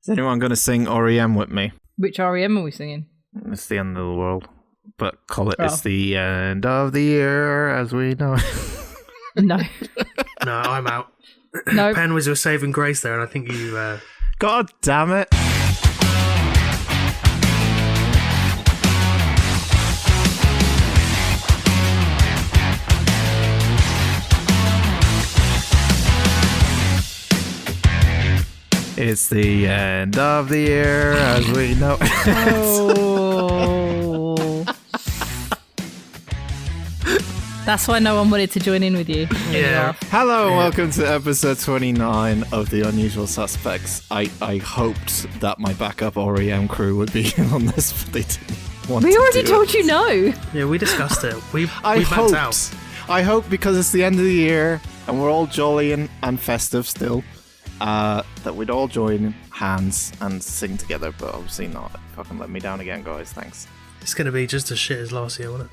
Is anyone going to sing REM with me? Which REM are we singing? It's the end of the world. But call it, It's the end of the year as we know. No. No, I'm out. No. Pen was your saving grace there, and I think you... God damn it. It's the end of the year as we know it. Oh. That's why no one wanted to join in with you. Yeah. Hello and welcome to episode 29 of The Unusual Suspects. I hoped that my backup REM crew would be in on this, but they didn't want to. We already do told it. you no. Yeah, we discussed it. We I backed out. hope because it's the end of the year and we're all jolly and festive still, that we'd all join hands and sing together, but obviously not. Fucking let me down again, guys. Thanks. It's going to be just as shit as last year, won't it?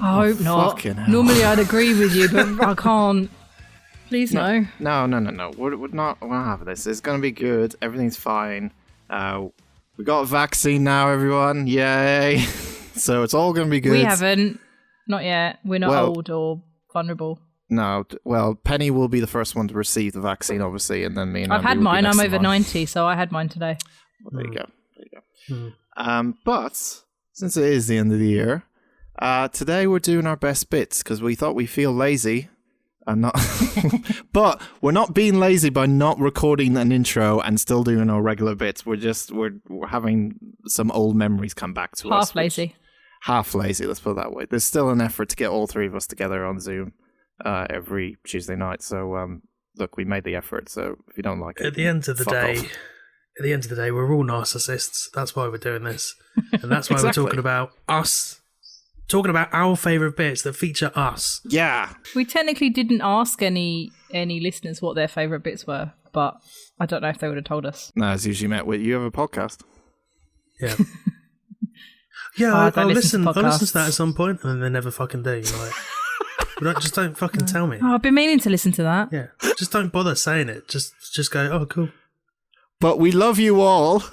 I hope not. fucking hell. Normally I'd agree with you, but I can't. Please no. No. We're not having this. It's gonna be good. Everything's fine. We got a vaccine now, everyone. Yay! So it's all gonna be good. We haven't. Not yet. We're not Well- old or vulnerable. No. Well, Penny will be the first one to receive the vaccine, obviously, and then me and I've Andy had will be mine. next I'm in over line. 90, so I had mine today. Well, there you go. But since it is the end of the year, today we're doing our best bits because we thought we feel lazy and not. But we're not being lazy by not recording an intro and still doing our regular bits. We're having some old memories come back to us. Half lazy. Half lazy. Let's put it that way. There's still an effort to get all three of us together on Zoom every Tuesday night. So look, we made the effort. So if you don't like it, At the end of the fuck day, off. we're all narcissists. That's why we're doing this, and that's why Exactly. we're talking about us, talking about our favourite bits that feature us. Yeah. We technically didn't ask any listeners what their favourite bits were, but I don't know if they would have told us. No, it's usually met with you have a podcast. Yeah. Yeah, Oh, I I'll don't listen. listen to I'll listen to podcasts. that at some point, and then they never fucking do. You're like, just don't fucking tell me. Oh, I've been meaning to listen to that. Yeah, just don't bother saying it. Just go. Oh, cool. But we love you all.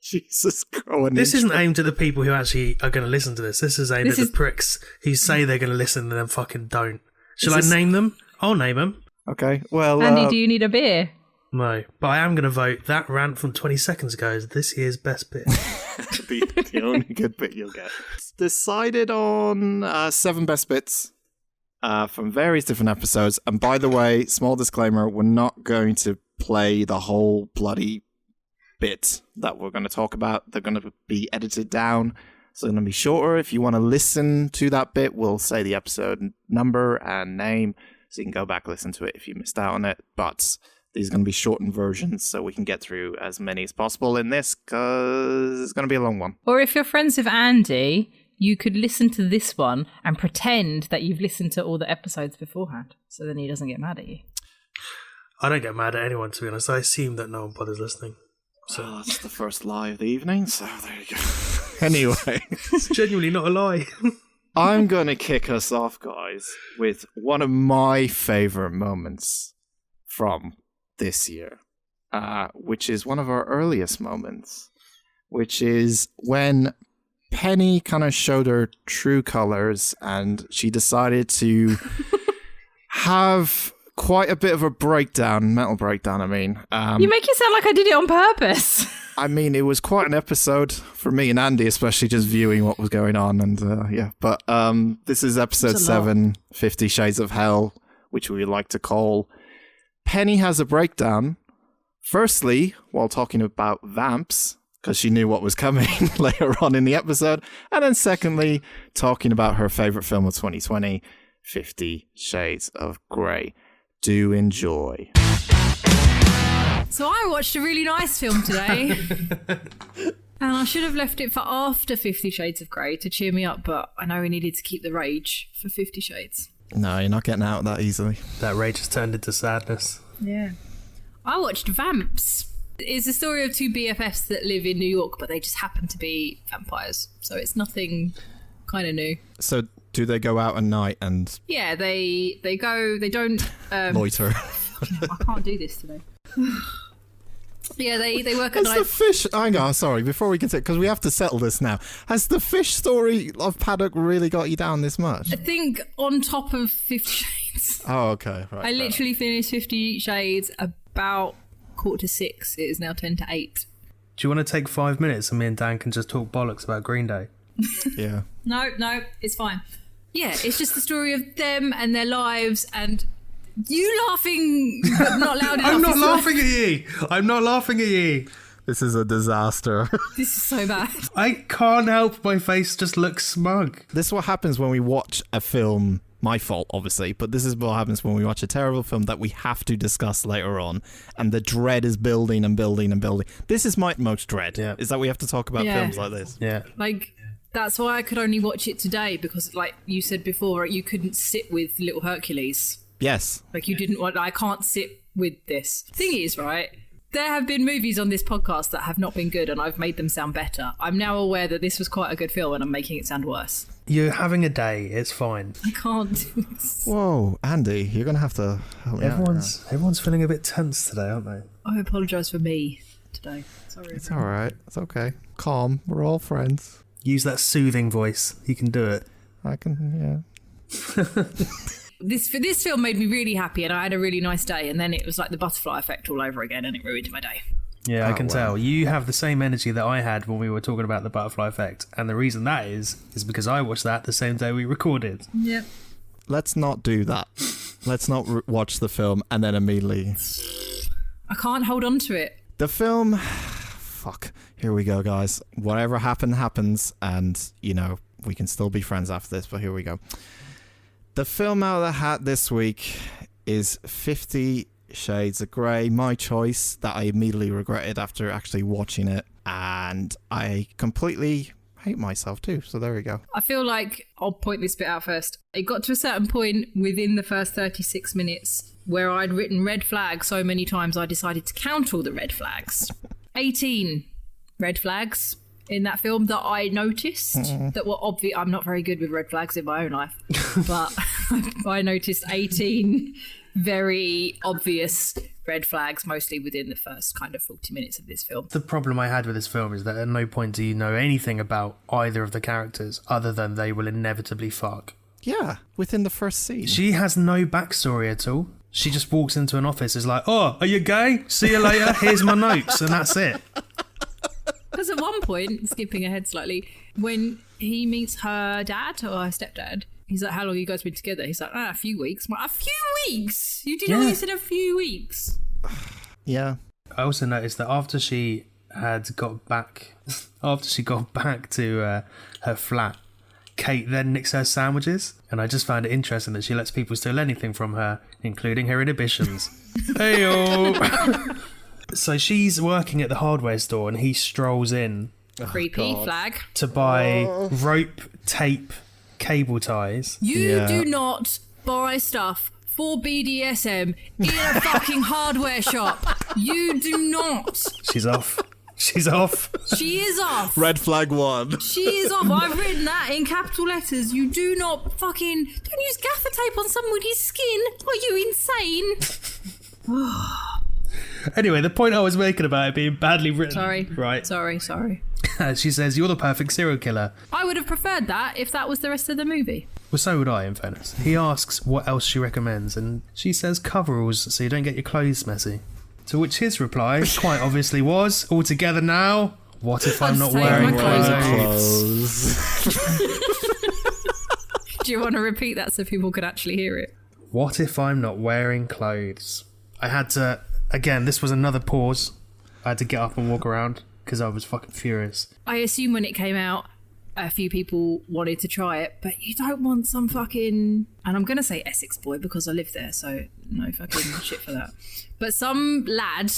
Jesus Christ. This isn't aimed at the people who actually are going to listen to this. This is aimed at the pricks who say they're going to listen and then fucking don't. Shall I name them? I'll name them. Okay, well... Andy, do you need a beer? No, but I am going to vote that rant from 20 seconds ago as this year's best bit. the only good bit you'll get. It's decided on 7 best bits from various different episodes. And by the way, small disclaimer, we're not going to play the whole bloody bit that we're going to talk about. They're going to be edited down. So they're going to be shorter. If you want to listen to that bit, we'll say the episode number and name. So you can go back and listen to it if you missed out on it. But these are going to be shortened versions so we can get through as many as possible in this because it's going to be a long one. Or if you're friends with Andy, you could listen to this one and pretend that you've listened to all the episodes beforehand. So then he doesn't get mad at you. I don't get mad at anyone, to be honest. I assume that no one bothers listening. So that's the first lie of the evening. So there you go. Anyway, It's genuinely not a lie. I'm going to kick us off, guys, with one of my favorite moments from this year, which is one of our earliest moments, which is when Penny kind of showed her true colors and she decided to have quite a bit of a mental breakdown. I mean, You make it sound like I did it on purpose. I mean, it was quite an episode for me and Andy, especially just viewing what was going on. And yeah, but this is episode 7, 50 Shades of Hell, which we like to call Penny has a breakdown. Firstly, while talking about vamps, because she knew what was coming later on in the episode. And then secondly, talking about her favorite film of 2020, 50 Shades of Grey. Do enjoy. So I watched a really nice film today. And I should have left it for after 50 Shades of Grey to cheer me up, but I know we needed to keep the rage for 50 Shades. No, you're not getting out that easily. That rage has turned into sadness. Yeah. I watched Vamps. It's a story of two BFFs that live in New York, but they just happen to be vampires. So it's nothing kind of new. So do they go out at night and Yeah, they go, they don't... loiter? I can't do this today. Yeah, they work at Has night. the fish... Hang on, sorry, before we continue, because we have to settle this now. Has the fish story of Paddock really got you down this much? I think on top of 50 Shades. Oh, okay. Right. I literally finished 50 Shades about 5:45. It is now 7:50. Do you want to take 5 minutes and me and Dan can just talk bollocks about Green Day? Yeah. No, it's fine. Yeah, it's just the story of them and their lives and you laughing, but not loud enough. I'm not laughing at you. I'm not laughing at you. This is a disaster. This is so bad. I can't help my face just looks smug. This is what happens when we watch a film. My fault, obviously, but this is what happens when we watch a terrible film that we have to discuss later on, and the dread is building and building and building. This is my most dread, is that we have to talk about films like this. Yeah. Like, that's why I could only watch it today, because, like you said before, you couldn't sit with Little Hercules. Yes. Like, you didn't want... I can't sit with this. Thing is, right, there have been movies on this podcast that have not been good, and I've made them sound better. I'm now aware that this was quite a good film, and I'm making it sound worse. You're having a day. It's fine. I can't do this. Whoa, Andy, you're going to have to help me out. Everyone's feeling a bit tense today, aren't they? I apologise for me today. Sorry. It's all right. It's okay. Calm. We're all friends. Use that soothing voice. You can do it. I can, yeah. This film made me really happy, and I had a really nice day, and then it was like the butterfly effect all over again, and it ruined my day. Yeah, I can wow. tell. You have the same energy that I had when we were talking about the butterfly effect. And the reason that is because I watched that the same day we recorded. Yep. Let's not do that. Let's not watch the film and then immediately... I can't hold on to it. The film... Fuck. Here we go, guys. Whatever happens, and, you know, we can still be friends after this, but here we go. The film out of the hat this week is 50 Shades of Grey, my choice that I immediately regretted after actually watching it, and I completely hate myself too, so there we go. I feel like I'll point this bit out first. It got to a certain point within the first 36 minutes where I'd written red flags so many times I decided to count all the red flags. 18 red flags in that film that I noticed that were obvious. I'm not very good with red flags in my own life, but I noticed 18 very obvious red flags, mostly within the first kind of 40 minutes of this film. The problem I had with this film is that at no point do you know anything about either of the characters other than they will inevitably fuck. Yeah, within the first scene. She has no backstory at all. She just walks into an office, is like, oh, are you gay? See you later, here's my notes, and that's it. Because at one point, skipping ahead slightly, when he meets her dad or her stepdad, he's like, how long have you guys been together? He's like, a few weeks. I'm like, a few weeks? You did all this in a few weeks? Yeah. I also noticed that after she got back to her flat, Kate then nicks her sandwiches, and I just found it interesting that she lets people steal anything from her, including her inhibitions. Heyo! So she's working at the hardware store, and he strolls in. Creepy flag. To buy rope, tape, cable ties. You do not buy stuff for BDSM in a fucking hardware shop. You do not. She's off. She's off. She is off. Red flag 1. She is off. I've written that in capital letters. You do not don't use gaffer tape on somebody's skin. Are you insane? Anyway, the point I was making about it being badly written. Sorry. Right. Sorry. She says, you're the perfect serial killer. I would have preferred that if that was the rest of the movie. Well, so would I, in fairness. He asks what else she recommends, and she says coveralls so you don't get your clothes messy. To which his reply, quite obviously, was, all together now, what if I'm not take wearing my clothes clothes? Do you want to repeat that so people could actually hear it? What if I'm not wearing clothes? I had to, again, this was another pause. I had to get up and walk around because I was fucking furious. I assume when it came out, a few people wanted to try it, but you don't want some fucking... And I'm going to say Essex boy because I live there, so no fucking shit for that. But some lad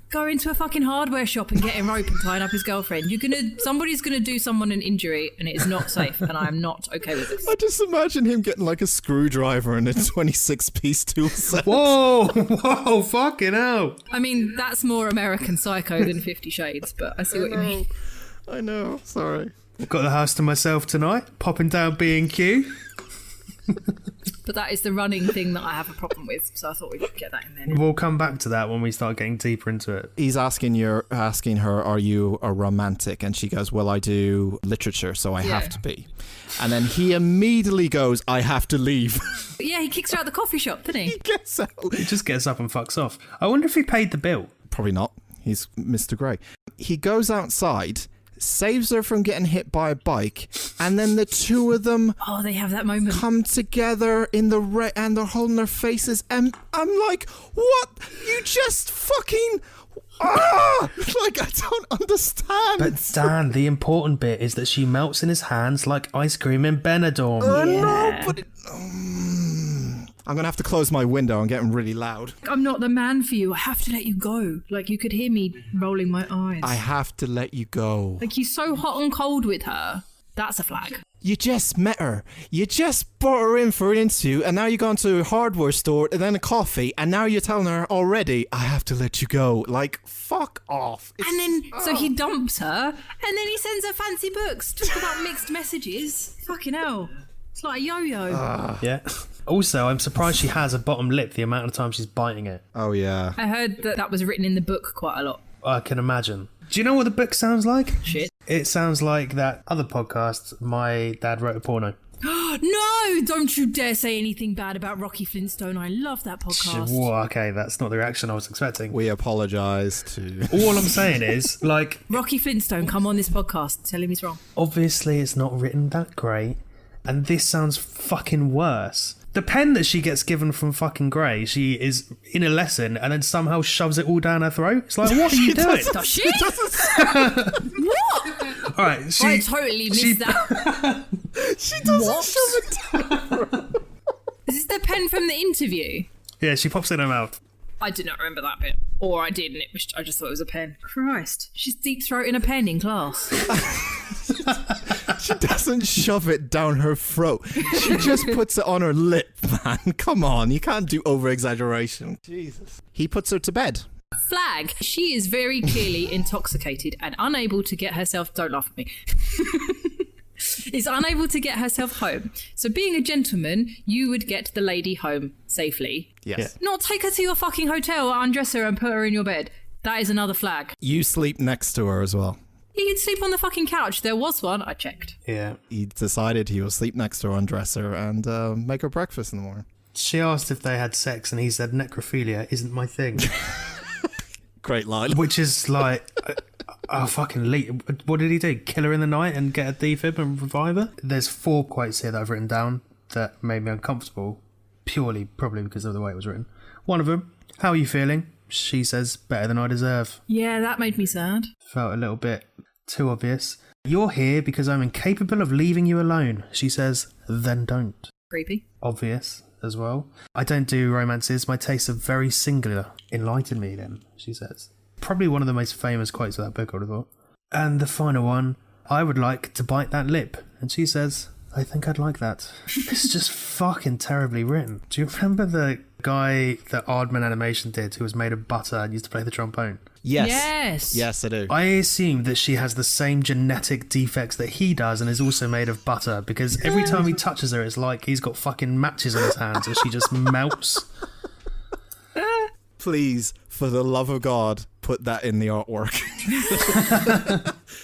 going to a fucking hardware shop and getting rope and tying up his girlfriend. Somebody's gonna do someone an injury, and it is not safe, and I am not okay with this. I just imagine him getting like a screwdriver and a 26-piece tool set. Whoa, fucking hell. I mean, that's more American Psycho than 50 Shades, but I see what you mean. I know, sorry. Got the house to myself tonight, popping down B&Q. but that is the running thing that I have a problem with. So I thought we'd get that in there. We'll come back to that when we start getting deeper into it. He's asking her, are you a romantic? And she goes, well, I do literature, so I have to be. And then he immediately goes, I have to leave. Yeah, he kicks her out the coffee shop, didn't he? He gets out. He just gets up and fucks off. I wonder if he paid the bill. Probably not. He's Mr. Grey. He goes outside, saves her from getting hit by a bike, and then the two of them they have that moment. Come together in the and they're holding their faces, and I'm like, what? You just fucking... Like, I don't understand. But Dan, the important bit is that she melts in his hands like ice cream in Benidorm. No, but I'm going to have to close my window. I'm getting really loud. I'm not the man for you. I have to let you go. Like, you could hear me rolling my eyes. I have to let you go. Like, you're so hot and cold with her. That's a flag. You just met her. You just brought her in for an interview, and now you're going to a hardware store and then a coffee, and now you're telling her already, I have to let you go. Like, fuck off. And then, so he dumps her, and then he sends her fancy books. Talk about mixed messages. Fucking hell. It's like a yo-yo. Yeah. Also, I'm surprised she has a bottom lip the amount of time she's biting it. Oh, yeah. I heard that was written in the book quite a lot. I can imagine. Do you know what the book sounds like? Shit. It sounds like that other podcast, My Dad Wrote a Porno. No! Don't you dare say anything bad about Rocky Flintstone. I love that podcast. Whoa, okay, that's not the reaction I was expecting. We apologise to... All I'm saying is, like... Rocky Flintstone, come on this podcast. Tell him he's wrong. Obviously, it's not written that great, and this sounds fucking worse. The pen that she gets given from fucking Grey, she is in a lesson and then somehow shoves it all down her throat. It's like, what are you doing? Does she? What? All right, I totally missed that. She doesn't shove it down. Is this the pen from the interview? Yeah, she pops it in her mouth. I did not remember that bit. Or I did, and I just thought it was a pen. Christ. She's deep throating a pen in class. She doesn't shove it down her throat. She just puts it on her lip, man. Come on, you can't do over-exaggeration. Jesus. He puts her to bed. Flag. She is very clearly intoxicated and unable to get herself... Don't laugh at me. Is unable to get herself home. So being a gentleman, you would get the lady home safely. Yes. Yeah. Not take her to your fucking hotel, undress her and put her in your bed. That is another flag. You sleep next to her as well. He could sleep on the fucking couch. There was one. I checked. Yeah. He decided he will sleep next to her, undress her, and make her breakfast in the morning. She asked if they had sex, and he said, necrophilia isn't my thing. Great line. Which is like... fucking what did he do? Kill her in the night and get a defib and revive her? There's 4 quotes here that I've written down that made me uncomfortable, purely probably because of the way it was written. One of them, how are you feeling? She says, better than I deserve. Yeah, that made me sad. Felt a little bit too obvious. You're here because I'm incapable of leaving you alone. She says, then don't. Creepy. Obvious as well. I don't do romances. My tastes are very singular. Enlighten me then, she says. Probably one of the most famous quotes of that book, I would have thought. And the final one, I would like to bite that lip. And she says, I think I'd like that. It's just fucking terribly written. Do you remember the guy that Aardman Animation did who was made of butter and used to play the trombone? Yes. Yes, I do. I assume that she has the same genetic defects that he does and is also made of butter, because every time he touches her, it's like he's got fucking matches on his hands and she just melts. Please, for the love of God, put that in the artwork.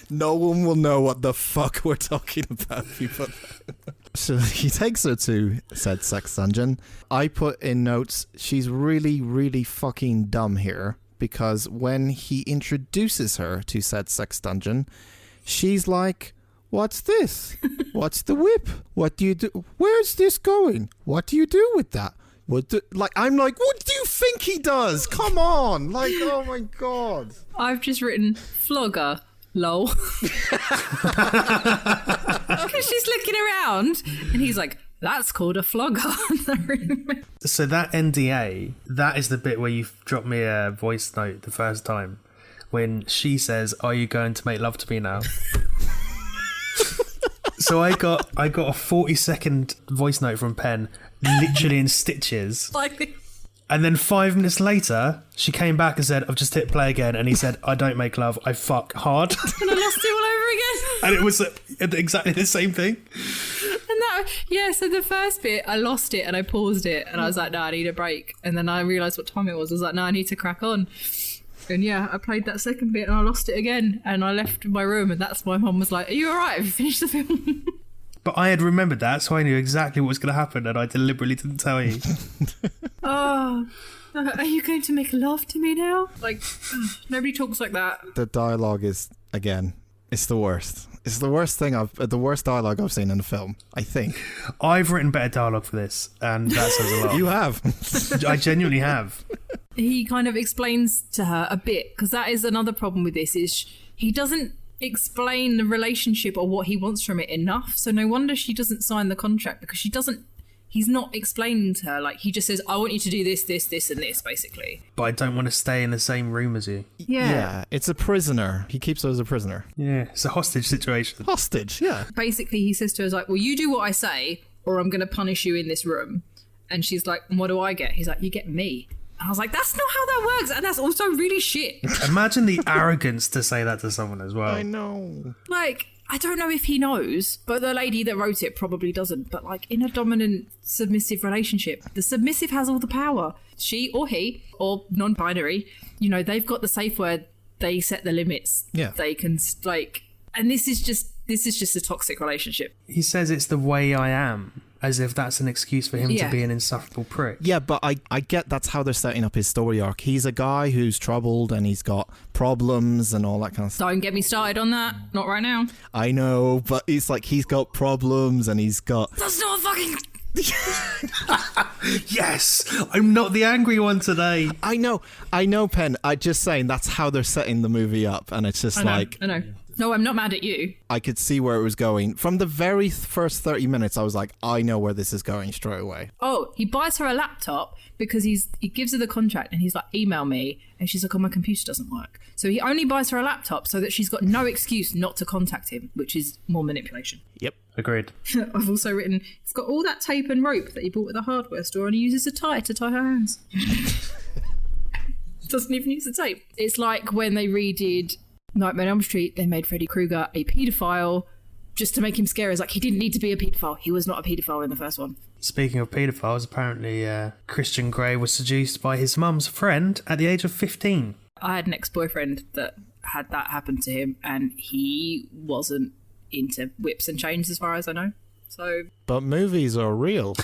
No one will know what the fuck we're talking about if you put that. So he takes her to said sex dungeon. I put in notes, she's really, really fucking dumb here, because when he introduces her to said sex dungeon, she's like, what's this? What's the whip? What do you do? Where's this going? What do you do with that? I'm like, what do you think he does? Come on. Like, oh my God. I've just written flogger, lol. Because she's looking around and he's like, that's called a flogger. So that NDA, that is the bit where you dropped me a voice note the first time when she says, are you going to make love to me now? So I got a 40-second voice note from Penn, literally in stitches. And then 5 minutes later, she came back and said, I've just hit play again. And he said, I don't make love, I fuck hard. And I lost it all over again. And it was exactly the same thing. And So the first bit, I lost it and I paused it and I was like, no, I need a break. And then I realised what time it was. I was like, no, I need to crack on. And yeah, I played that second bit and I lost it again. And I left my room and that's why Mum was like, are you all right? Have you finished the film? But I had remembered that, so I knew exactly what was going to happen, and I deliberately didn't tell you. Oh, are you going to make love to me now? Like, nobody talks like that. The dialogue is, again, it's the worst. It's the worst dialogue I've seen in a film, I think. I've written better dialogue for this, and that says a lot. You have. I genuinely have. He kind of explains to her a bit, because that is another problem with this, is he doesn't explain the relationship or what he wants from it enough. So no wonder she doesn't sign the contract, because he's not explaining to her. Like, he just says, I want you to do this, this, this, and this, basically. But I don't want to stay in the same room as you. Yeah, it's a prisoner. He keeps her as a prisoner. Yeah, it's a hostage situation. Hostage, yeah. Basically, he says to her, like, well, you do what I say, or I'm going to punish you in this room. And she's like, what do I get? He's like, you get me. And I was like, that's not how that works. And that's also really shit. Imagine the arrogance to say that to someone as well. I know. Like, I don't know if he knows, but the lady that wrote it probably doesn't. But like, in a dominant submissive relationship, the submissive has all the power. She or he, or non-binary, they've got the safe word. They set the limits. Yeah. They can, like, and this is just a toxic relationship. He says it's the way I am, as if that's an excuse for him to be an insufferable prick. Yeah, but I get that's how they're setting up his story arc. He's a guy who's troubled and he's got problems and all that kind of stuff. Don't get me started on that. Not right now. I know, but it's like he's got problems and he's got... That's not fucking... Yes! I'm not the angry one today. I know, Pen. I'm just saying that's how they're setting the movie up, and it's just I know. No, I'm not mad at you. I could see where it was going. From the very first 30 minutes, I was like, I know where this is going straight away. Oh, he buys her a laptop because he gives her the contract and he's like, email me. And she's like, oh, my computer doesn't work. So he only buys her a laptop so that she's got no excuse not to contact him, which is more manipulation. Yep. Agreed. I've also written, it's got all that tape and rope that he bought at the hardware store and he uses a tie to tie her hands. Doesn't even use the tape. It's like when they redid Nightmare on Elm Street, they made Freddy Krueger a paedophile just to make him scary. It's like, he didn't need to be a paedophile. He was not a paedophile in the first one. Speaking of paedophiles, apparently Christian Grey was seduced by his mum's friend at the age of 15. I had an ex-boyfriend that had that happen to him and he wasn't into whips and chains as far as I know. So, but movies are real.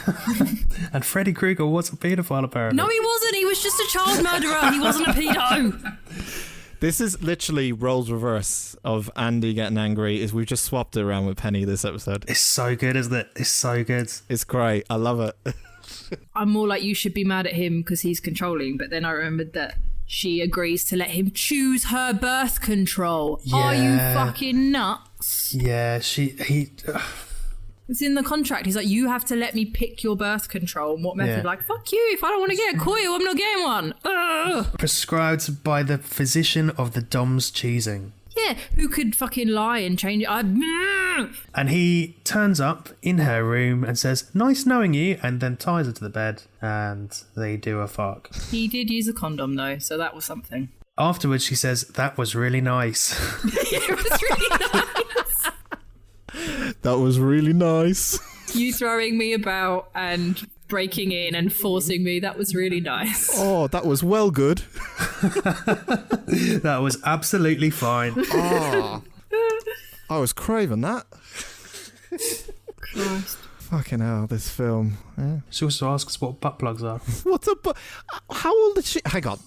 And Freddy Krueger was a paedophile, apparently. No, he wasn't. He was just a child murderer. He wasn't a pedo. This is literally roles reverse of Andy getting angry. Is we've just swapped it around with Penny this episode. It's so good, isn't it? It's so good. It's great. I love it. I'm more like, you should be mad at him because he's controlling. But then I remembered that she agrees to let him choose her birth control. Yeah. Are you fucking nuts? Yeah, It's in the contract. He's like, you have to let me pick your birth control. And what method? Yeah. Like, fuck you. If I don't want to get a coil, I'm not getting one. Ugh. Prescribed by the physician of the Dom's cheesing. Yeah, who could fucking lie and change it? And he turns up in her room and says, nice knowing you, and then ties her to the bed, and they do a fuck. He did use a condom, though, so that was something. Afterwards, she says, that was really nice. It was really nice. That was really nice. You throwing me about and breaking in and forcing me, that was really nice. Oh, that was well good. That was absolutely fine. Oh, I was craving that. Christ. Fucking hell, this film. Yeah. She also asks what butt plugs are. What's up? How old is she? Hang on.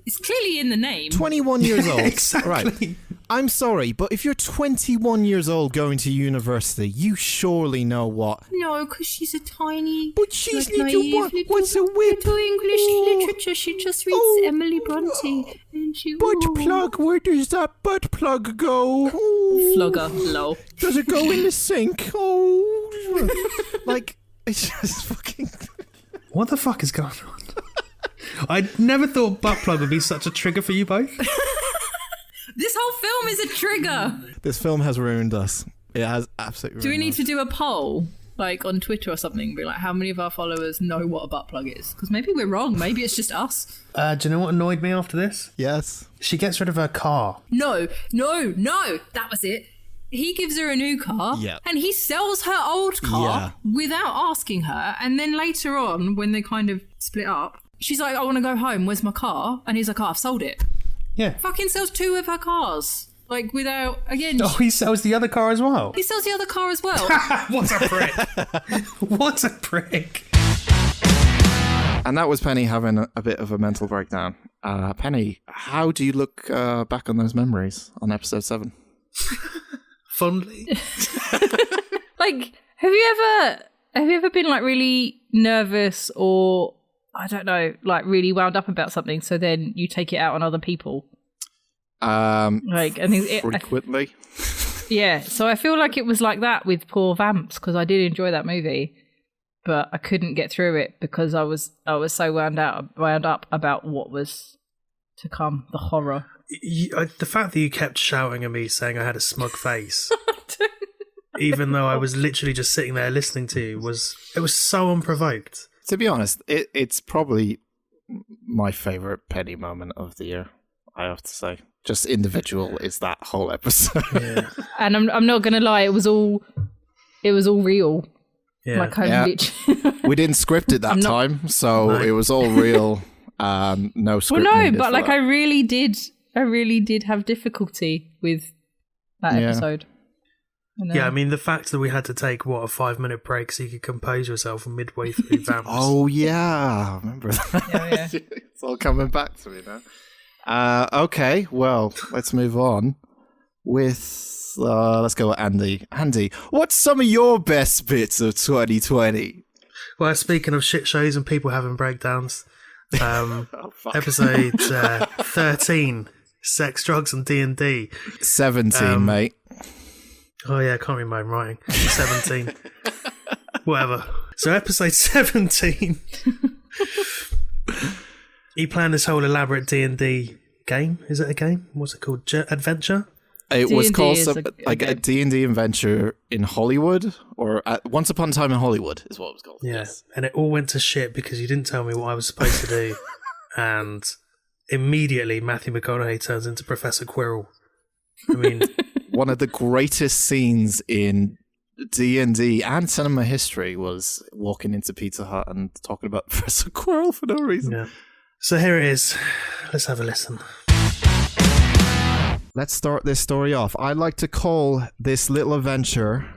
It's clearly in the name. 21 years old. Exactly. Right. I'm sorry, but if you're 21 years old going to university, you surely know what. No, because she's a tiny... But she's like, little naive what? What's a whip? Little English literature. She just reads Emily Bronte. And she... Butt plug, where does that butt plug go? Oh. Flogger, lol. Does it go in the sink? Oh. Like, it's just fucking... What the fuck is going on? I never thought butt plug would be such a trigger for you both. This whole film is a trigger. This film has ruined us. It has absolutely ruined us. Do we need to do a poll, like on Twitter or something? Be like, how many of our followers know what a butt plug is? Because maybe we're wrong. Maybe it's just us. Do you know what annoyed me after this? Yes. She gets rid of her car. No. That was it. he gives her a new car, Yeah. and he sells her old car without asking her. And then later on, when they kind of split up, she's like, I want to go home. Where's my car? And he's like, oh, I've sold it. Yeah. Fucking sells 2 of her cars. Like, without, again... Oh, he sells the other car as well? He sells the other car as well. What a prick. What a prick. And that was Penny having a bit of a mental breakdown. Penny, how do you look back on those memories on episode 7? Fondly. Like, have you ever been like really nervous or I don't know, like really wound up about something, so then you take it out on other people? Like, I think frequently. Yeah, so I feel like it was like that with poor Vamps, because I did enjoy that movie, but I couldn't get through it because I was so wound up about what was to come, the horror. The fact that you kept shouting at me saying I had a smug face, even though I was literally just sitting there listening to you, was so unprovoked. To be honest, it's probably my favourite Penny moment of the year, I have to say. Just individual is that whole episode. Yeah. And I'm not gonna lie, it was all real. Yeah. Like I literally... We didn't script it that time, so it was all real. No script. Well, no, needed but for like that. I really did have difficulty with that episode. Yeah, I mean, the fact that we had to take, a 5-minute break so you could compose yourself midway through Vamps. Oh, yeah. I remember that. Yeah. It's all coming back to me now. Okay, well, let's move on with, let's go with Andy. Andy, what's some of your best bits of 2020? Well, speaking of shit shows and people having breakdowns, Fuck. episode 13, Sex, Drugs and D&D. 17, mate. Oh yeah, I can't read my own writing. 17. Whatever. So episode 17. He planned this whole elaborate D&D game. Is it a game? What's it called? Adventure? It was D&D called is a D&D adventure in Hollywood, or Once Upon a Time in Hollywood is what it was called. Yeah. And it all went to shit because you didn't tell me what I was supposed to do. And immediately Matthew McConaughey turns into Professor Quirrell. I mean... One of the greatest scenes in D&D and cinema history was walking into Pizza Hut and talking about Professor Quirrell for no reason. Yeah. So here it is. Let's have a listen. Let's start this story off. I like to call this little adventure,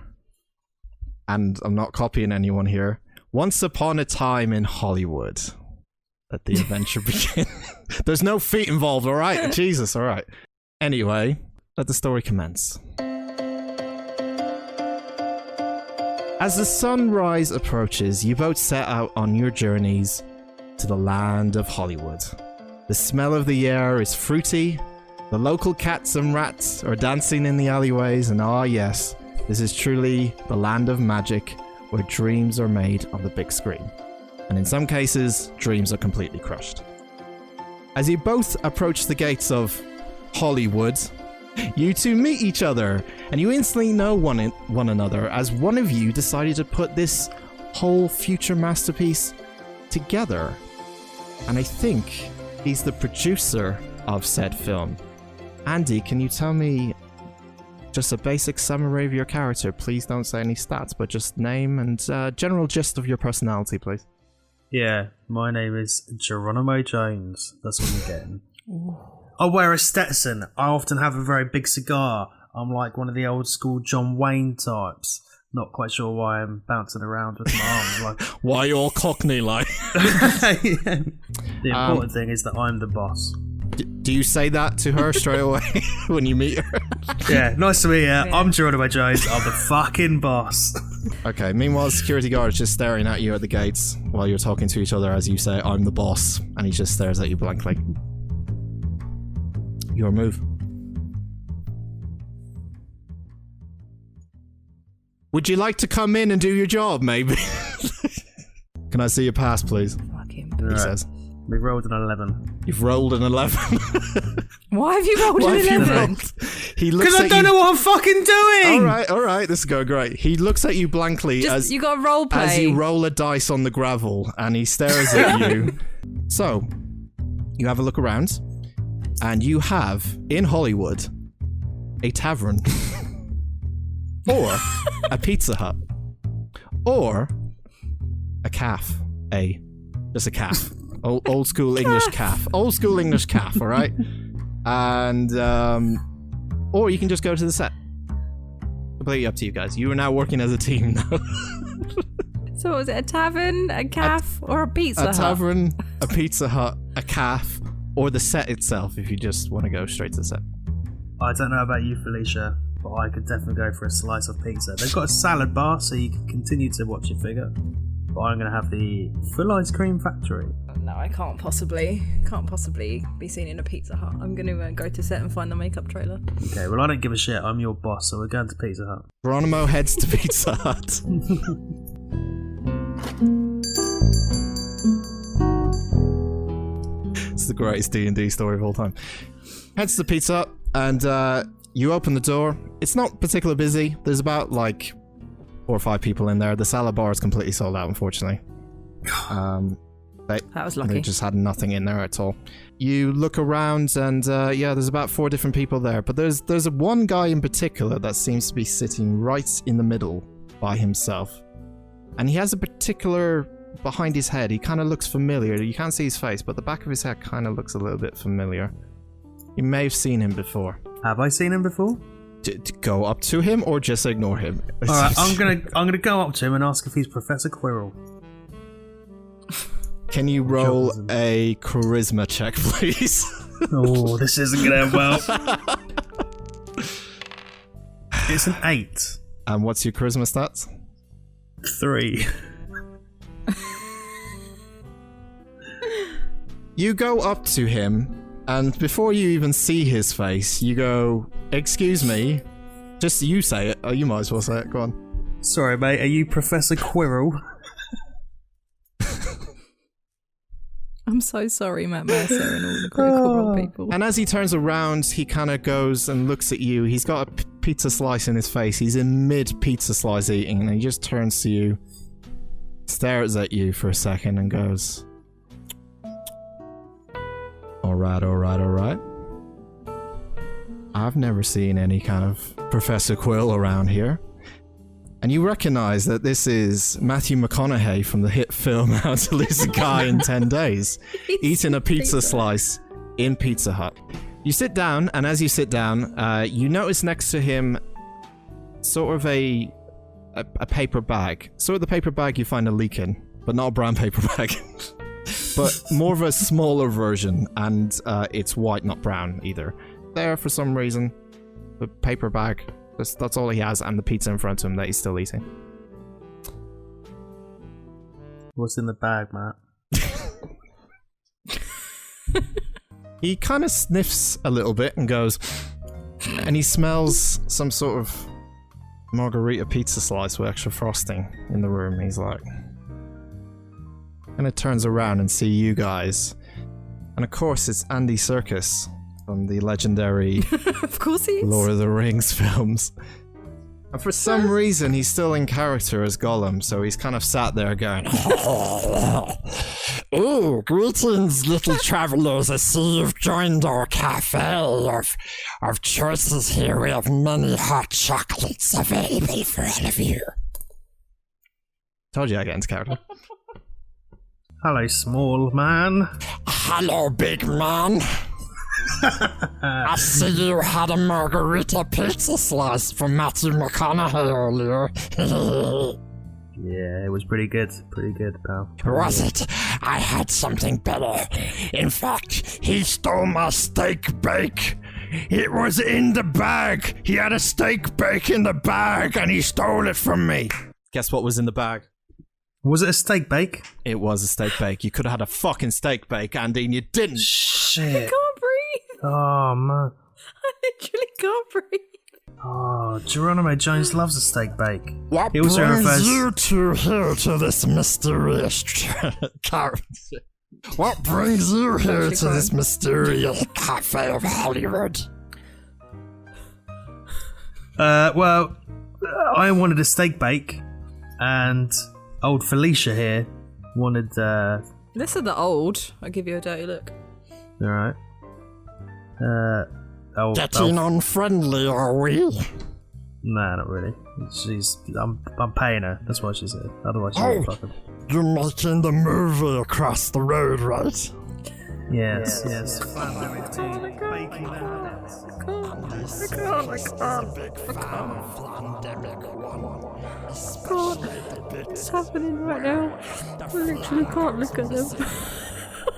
and I'm not copying anyone here, Once Upon a Time in Hollywood. Let the adventure begin. There's no feet involved, all right? Jesus, all right. Anyway... Let the story commence. As the sunrise approaches, you both set out on your journeys to the land of Hollywood. The smell of the air is fruity, the local cats and rats are dancing in the alleyways, and yes, this is truly the land of magic where dreams are made on the big screen. And in some cases, dreams are completely crushed. As you both approach the gates of Hollywood, you two meet each other, and you instantly know one another as one of you decided to put this whole future masterpiece together. And I think he's the producer of said film. Andy, can you tell me just a basic summary of your character? Please don't say any stats, but just name and general gist of your personality, please. Yeah, my name is Geronimo Jones. That's what you're getting. I wear a Stetson. I often have a very big cigar. I'm like one of the old school John Wayne types. Not quite sure why I'm bouncing around with my arms. Like, why you're Cockney like? The important thing is that I'm the boss. Do you say that to her straight away when you meet her? Yeah, nice to meet you. I'm Geronimo Jones. I'm the fucking boss. Okay, meanwhile, the security guard is just staring at you at the gates while you're talking to each other as you say, I'm the boss. And he just stares at you blankly. Your move. Would you like to come in and do your job, maybe? Can I see your pass, please? Fucking He says. We rolled an 11. You've rolled an 11. Why have you rolled an 11? He looks Because I don't know what I'm fucking doing! Alright, this is going great. He looks at you blankly You got a role play. as you roll a dice on the gravel, and he stares at you. So, you have a look around. And you have, in Hollywood, a tavern. or a Pizza Hut, or a calf. Just a calf. Old school English calf. Old school English calf, all right? And, or you can just go to the set. Completely up to you guys. You are now working as a team now. So what was it, a tavern, a calf, or a Pizza Hut? A tavern, a Pizza Hut, a calf, or the set itself if you just want to go straight to the set. I don't know about you, Felicia, but I could definitely go for a slice of pizza. They've got a salad bar, so you can continue to watch your figure. But I'm going to have the full ice cream factory. No, I can't possibly be seen in a Pizza Hut. I'm going to go to set and find the makeup trailer. Okay, well, I don't give a shit. I'm your boss, so we're going to Pizza Hut. Geronimo heads to Pizza Hut. It's the greatest D&D story of all time. Heads to Pizza Hut, and you open the door. It's not particularly busy. There's about, 4 or 5 people in there. The salad bar is completely sold out, unfortunately. That was lucky. They just had nothing in there at all. You look around, and there's about 4 different people there. But there's one guy in particular that seems to be sitting right in the middle by himself. And he has a particular... behind his head, he kind of looks familiar. You can't see his face, but the back of his head kind of looks a little bit familiar. You may have seen him before. Have I seen him before? To go up to him or just ignore him? Alright, I'm gonna go up to him and ask if he's Professor Quirrell. Can you roll a charisma check, please? Oh, this isn't gonna end well. It's an 8. And what's your charisma stats? 3. You go up to him, and before you even see his face, you go, "Excuse me." Just you say it. Oh, you might as well say it. Go on. Sorry, mate. Are you Professor Quirrell? I'm so sorry, Matt Mercer and all the Critical Role people. And as he turns around, he kind of goes and looks at you. He's got a pizza slice in his face. He's in mid-pizza slice eating, and he just turns to you, stares at you for a second, and goes... Alright. I've never seen any kind of Professor Quill around here. And you recognize that this is Matthew McConaughey from the hit film How to Lose a Guy in 10 Days, eating a pizza slice in Pizza Hut. You sit down, and as you sit down, you notice next to him sort of a paper bag. Sort of the paper bag you find a leak in, but not a brown paper bag. But more of a smaller version, and it's white, not brown either. There for some reason, the paper bag, that's all he has, and the pizza in front of him that he's still eating. What's in the bag, Matt? He kind of sniffs a little bit and goes, and he smells some sort of margarita pizza slice with extra frosting in the room. He's like... and it turns around and see you guys. And of course it's Andy Serkis from the legendary Of course he is. Lord of the Rings films. And for some reason he's still in character as Gollum, so he's kind of sat there going, "Oh, greetings little travellers, I see you've joined our cafe of choices here. We have many hot chocolates available for all of you." Told you I get into character. Hello, small man. Hello, big man. I see you had a margarita pizza slice from Matthew McConaughey earlier. Yeah, it was pretty good. Pretty good, pal. Was it? I had something better. In fact, he stole my steak bake. It was in the bag. He had a steak bake in the bag and he stole it from me. Guess what was in the bag? Was it a steak bake? It was a steak bake. You could have had a fucking steak bake, Andy, and you didn't. Shit. I can't breathe. Oh, man. I literally can't breathe. Oh, Geronimo Jones loves a steak bake. What He also brings refers- you two here to this mysterious character? What brings you here to this mysterious cafe of Hollywood? Well, I wanted a steak bake, and old Felicia here wanted, This is the old. I'll give you a dirty look. alright. Getting unfriendly, are we? Nah, not really. I'm paying her. That's why she said. Otherwise, she wouldn't fucking. You're making the movie across the road, right? Yes. What's happening right now? I literally can't look at them.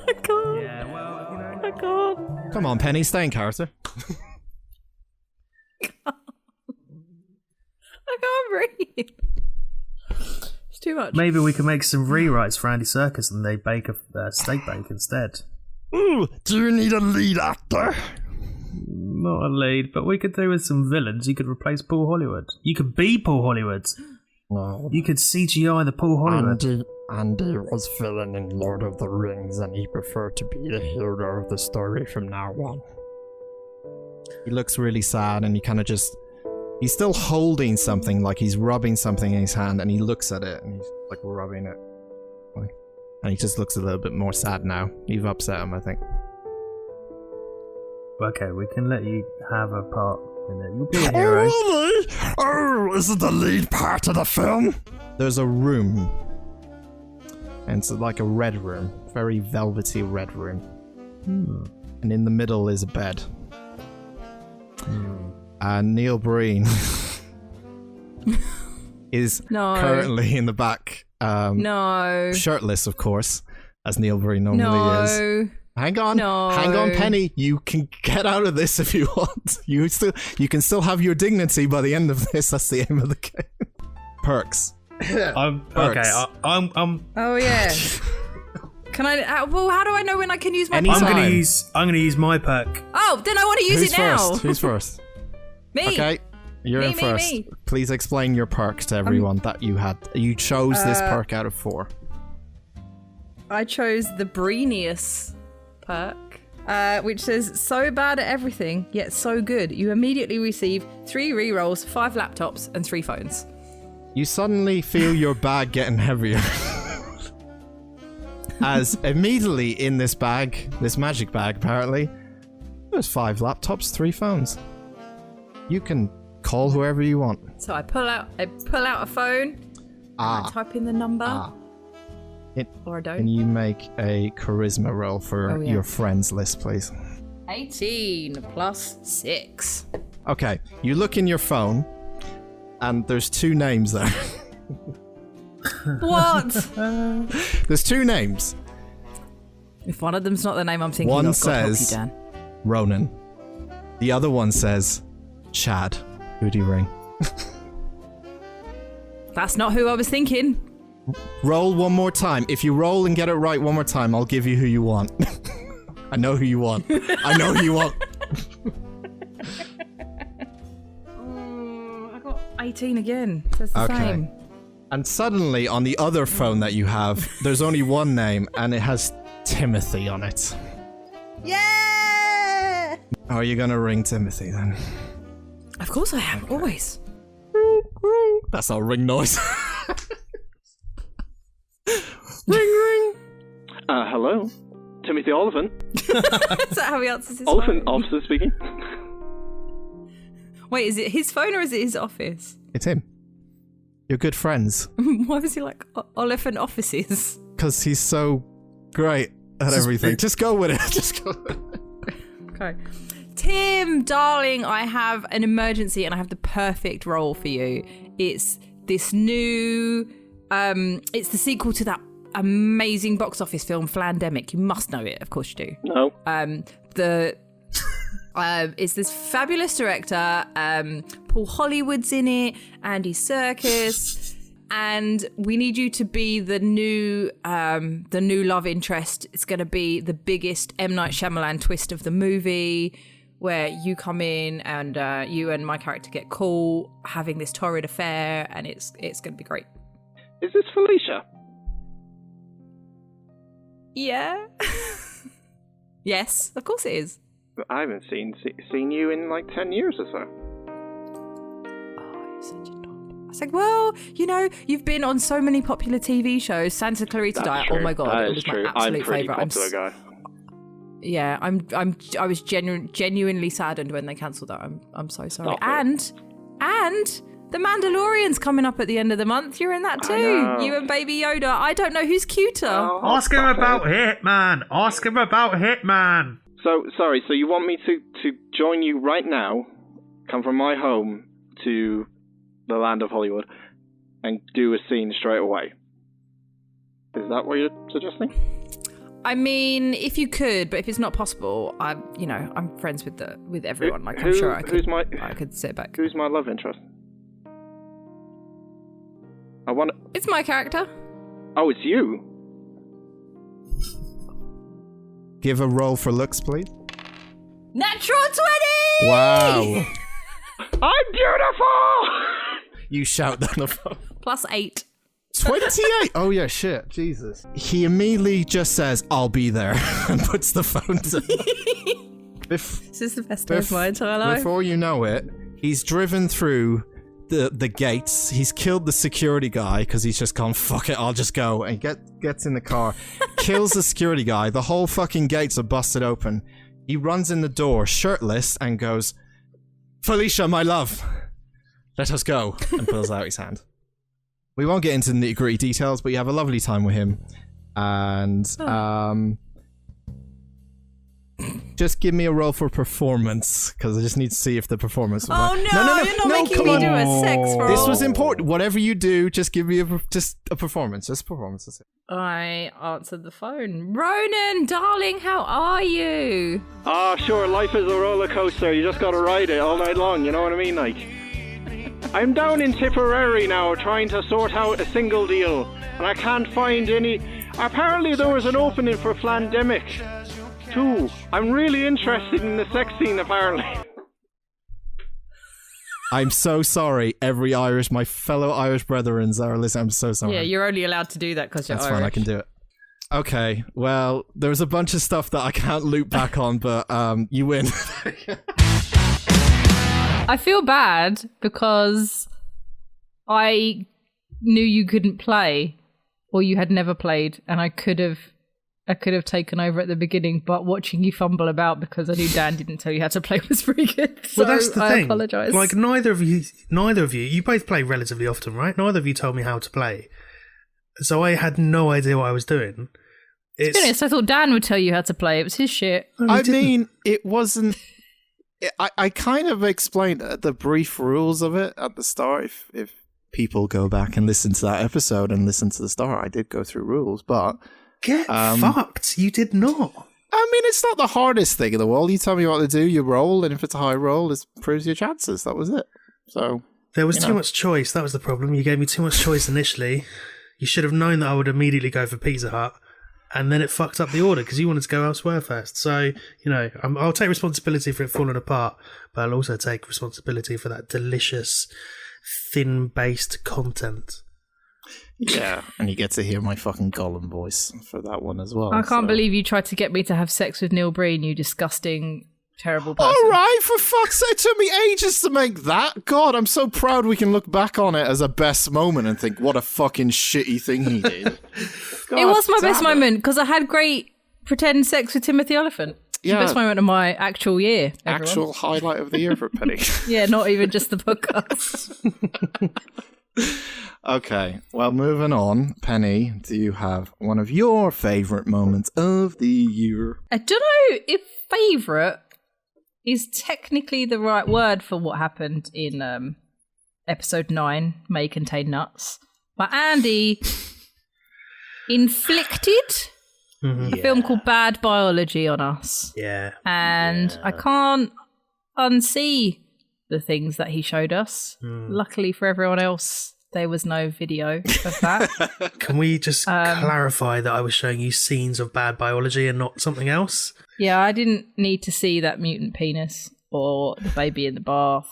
I can't. Yeah, well, you know. I can't. Come on, Penny, stay in character. I can't breathe. It's too much. Maybe we can make some rewrites for Andy Serkis and they bake a steak bake instead. Ooh, do you need a lead actor? Not a lead, but we could do with some villains. You could replace Paul Hollywood. You could be Paul Hollywood. No. You could CGI the Paul Hollywood. Andy was villain in Lord of the Rings and he preferred to be the hero of the story from now on. He looks really sad and he kind of just... He's still holding something, like he's rubbing something in his hand, and he looks at it and he's like rubbing it. And he just looks a little bit more sad now. You've upset him, I think. Okay, we can let you have a part in it. You'll be a hero. Oh, really? Oh, is it the lead part of the film? There's a room. And it's like a red room. Very velvety red room. And in the middle is a bed. And Neil Breen is currently in the back. Shirtless, of course, as Neil Breen normally is. Hang on, Penny. You can get out of this if you want. You can still have your dignity by the end of this. That's the aim of the game. Perks. I'm. Oh yeah. Can I? Well, how do I know when I can use my? Anytime. I'm gonna use my perk. Oh, then I want to use it now. Who's first? Me. Okay, you're in first. Me. Please explain your perk to everyone that you had. You chose this perk out of 4. I chose the Breenius perk, which says, so bad at everything, yet so good. You immediately receive 3 rerolls, 5 laptops, and 3 phones. You suddenly feel your bag getting heavier. As immediately in this bag, this magic bag apparently, there's 5 laptops, 3 phones. You can call whoever you want. So I pull out a phone, I type in the number, or I don't. Can you make a charisma roll for your friends list, please? 18 plus 6. Okay, you look in your phone, and there's 2 names there. What? There's 2 names. If one of them's not the name I'm thinking One of, says God help you, Dan. Ronan. The other one says Chad. Who do you ring? That's not who I was thinking. Roll one more time. If you roll and get it right one more time, I'll give you who you want. I know who you want. I know who you want. I got 18 again. Says the same. And suddenly, on the other phone that you have, there's only one name, and it has Timothy on it. Yeah! Are you gonna ring Timothy then? Of course I am, always. That's our ring noise. Ring. Hello? Timothy Oliphant? Is that how he answers his Oliphant phone? officer speaking. Wait, is it his phone or is it his office? It's him. You're good friends. Why was he like Oliphant offices? Because he's so great at everything. Just go with it. Just go with it. Okay. Tim, darling, I have an emergency and I have the perfect role for you. It's this new... it's the sequel to that amazing box office film, Flandemic. You must know it. Of course you do. No. It's this fabulous director. Paul Hollywood's in it. Andy Serkis. And we need you to be the new love interest. It's going to be the biggest M. Night Shyamalan twist of the movie, where you come in and you and my character get caught having this torrid affair, and it's going to be great. Is this Felicia? Yeah. Yes, of course it is. I haven't seen you in like 10 years or so. Oh, you're such a knob. I was like, well, you know, you've been on so many popular TV shows. Santa Clarita Diet. True. Oh my god, that it was true. my absolute I'm a pretty favorite. popular guy. Yeah, I was genuinely saddened when they cancelled that. I'm so sorry. Not And The Mandalorian's coming up at the end of the month. You're in that too. You and Baby Yoda. I don't know who's cuter. Ask him about Hitman. Ask him about Hitman. So, sorry, so you want me to join you right now, come from my home to the land of Hollywood, and do a scene straight away? Is that what you're suggesting? I mean, if you could, but if it's not possible, I'm friends with everyone. Like, I'm sure I could sit back. Who's my love interest? It's my character. Oh, it's you. Give a roll for looks, please. Natural 20! Wow. I'm beautiful! You shout down the phone. +8. 28? Oh, yeah, shit. Jesus. He immediately just says, I'll be there, and puts the phone down. This is the best day of my entire life. Before you know it, he's driven through the gates. He's killed the security guy because he's just gone, fuck it, I'll just go. And gets in the car, kills the security guy. The whole fucking gates are busted open. He runs in the door, shirtless, and goes, Felicia, my love, let us go. And pulls out his hand. We won't get into the nitty-gritty details, but you have a lovely time with him. And just give me a roll for performance, because I just need to see if the performance will work. No, you're not making me do a sex roll. This was important. Whatever you do, just give me a performance. Just a performance. That's it. I answered the phone. Ronan, darling, how are you? Ah, sure, life is a roller coaster. You just gotta ride it all night long, you know what I mean? Like, I'm down in Tipperary now trying to sort out a single deal, and I can't find any. Apparently there was an opening for Flandemic too. I'm really interested in the sex scene, apparently. I'm so sorry, my fellow Irish brethren are listening. I'm so sorry. Yeah, you're only allowed to do that because you're That's Irish. fine, I can do it. Okay, well, there was a bunch of stuff that I can't loop back on, but you win. I feel bad because I knew you couldn't play, or you had never played, and I could have taken over at the beginning, but watching you fumble about because I knew Dan didn't tell you how to play was pretty good. So well, that's the thing. I apologise. Like, neither of you both play relatively often, right? Neither of you told me how to play. So I had no idea what I was doing. To be honest, I thought Dan would tell you how to play. It was his shit. I mean, it wasn't... I kind of explained the brief rules of it at the start. If people go back and listen to that episode and listen to the start, I did go through rules, but... Get fucked. You did not. I mean, it's not the hardest thing in the world. You tell me what to do, you roll, and if it's a high roll, it improves your chances. That was it. So there was too much choice. That was the problem. You gave me too much choice initially. You should have known that I would immediately go for Pizza Hut, and then it fucked up the order because you wanted to go elsewhere first. So, I'll take responsibility for it falling apart, but I'll also take responsibility for that delicious, thin-based content. Yeah, and you get to hear my fucking Gollum voice for that one as well. I can't believe you tried to get me to have sex with Neil Breen, you disgusting, terrible person. All right, for fuck's sake, it took me ages to make that. God, I'm so proud we can look back on it as a best moment and think, what a fucking shitty thing he did. God, it was my best moment because I had great pretend sex with Timothy Olyphant. Yeah. The best moment of my actual year. Everyone. Actual highlight of the year for Penny. Yeah, not even just the podcast. Okay, well, moving on. Penny, do you have one of your favourite moments of the year? I don't know if favourite is technically the right word for what happened in episode 9, May Contain Nuts. But Andy inflicted a film called Bad Biology on us. Yeah. And I can't unsee the things that he showed us. Luckily for everyone else, there was no video of that. Can we just clarify that I was showing you scenes of Bad Biology and not something else? Yeah, I didn't need to see that mutant penis or the baby in the bath.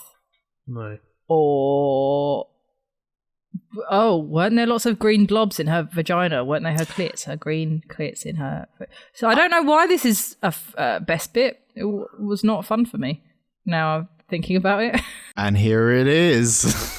No. Or... Oh, weren't there lots of green blobs in her vagina? Weren't they her clits? Her green clits in her... So I don't know why this is a best bit. It was not fun for me. Now I'm thinking about it. And here it is.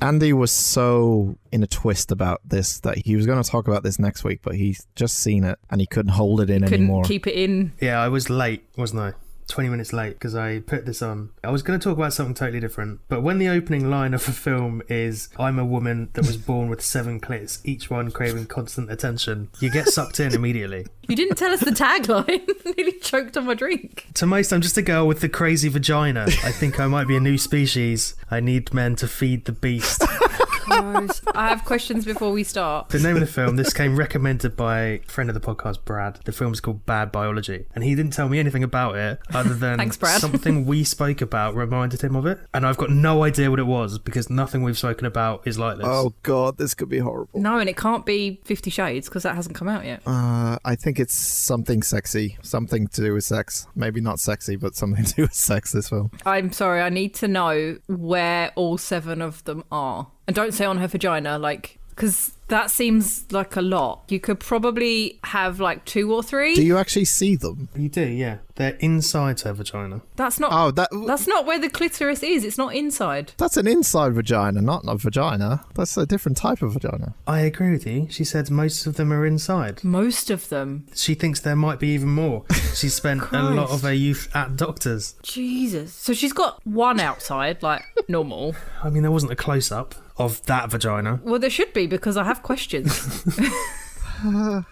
Andy was so in a twist about this that he was going to talk about this next week, but he's just seen it and he couldn't hold it in anymore. Couldn't keep it in. Yeah, I was late, wasn't I? 20 minutes late because I put this on. I was going to talk about something totally different, but when the opening line of a film is "I'm a woman that was born with 7 clits, each one craving constant attention," you get sucked in immediately. You didn't tell us the tagline. Nearly choked on my drink. To most, I'm just a girl with the crazy vagina. I think I might be a new species. I need men to feed the beast. Gross. I have questions before we start. The name of the film, this came recommended by a friend of the podcast, Brad. The film's called Bad Biology. And he didn't tell me anything about it other than Thanks, Brad. something we spoke about reminded him of it. And I've got no idea what it was because nothing we've spoken about is like this. Oh God, this could be horrible. No, and it can't be 50 Shades because that hasn't come out yet. I think it's something sexy, something to do with sex. Maybe not sexy, but something to do with sex, this film. I'm sorry, I need to know where all 7 of them are. And don't say on her vagina, like, because that seems like a lot. You could probably have like 2 or 3. Do you actually see them? You do, yeah. They're inside her vagina. That's not. Oh, That's not where the clitoris is. It's not inside. that's an inside vagina, not a vagina. That's a different type of vagina. I agree with you. She said most of them are inside. Most of them. She thinks there might be even more. She spent a lot of her youth at doctors. Jesus. So she's got 1 outside, like normal. I mean, there wasn't a close-up of that vagina. Well, there should be because I have questions.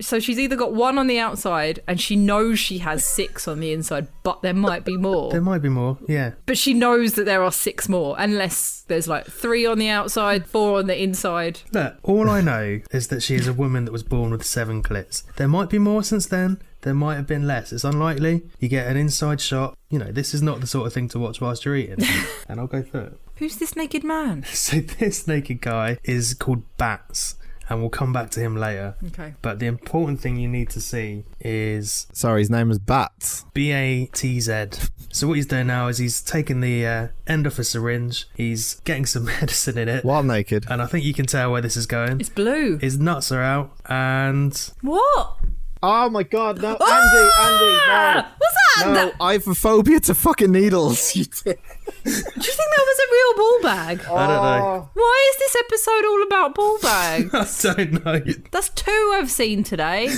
So she's either got 1 on the outside and she knows she has 6 on the inside, but there might be more. There might be more, yeah. But she knows that there are 6 more, unless there's like 3 on the outside, 4 on the inside. Look, all I know is that she is a woman that was born with 7 clits. There might be more since then. There might have been less. It's unlikely. You get an inside shot. You know, this is not the sort of thing to watch whilst you're eating. And I'll go through it. Who's this naked man? So this naked guy is called Bats. And we'll come back to him later. Okay. But the important thing you need to see is Sorry, his name is Bats. BATZ. So what he's doing now is he's taking the end off a syringe. He's getting some medicine in it. While naked. And I think you can tell where this is going. It's blue. His nuts are out and... What? Oh my God, no, Andy, Ah! What's that? no. No, I have a phobia to fucking needles. You dick. Do you think that was a real ball bag? I don't know. Why is this episode all about ball bags? I don't know. That's 2 I've seen today.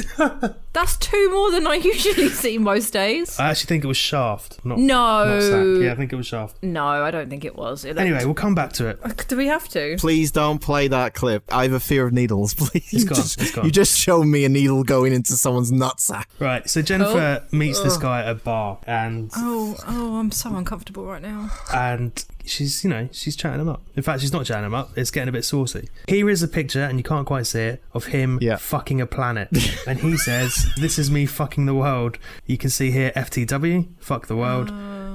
That's 2 more than I usually see most days. I actually think it was Shaft. Not No. Sack. Yeah, I think it was Shaft. No, I don't think it was. Anyway, we'll come back to it. Do we have to? Please don't play that clip. I have a fear of needles, please. It's gone. You just showed me a needle going into someone's nutsack. Right, so Jennifer meets this guy at a bar and Oh, I'm so uncomfortable right now. she's chatting him up. In fact, she's not chatting him up. It's getting a bit saucy. Here is a picture, and you can't quite see it, of him fucking a planet. And he says, "This is me fucking the world." You can see here, FTW, fuck the world.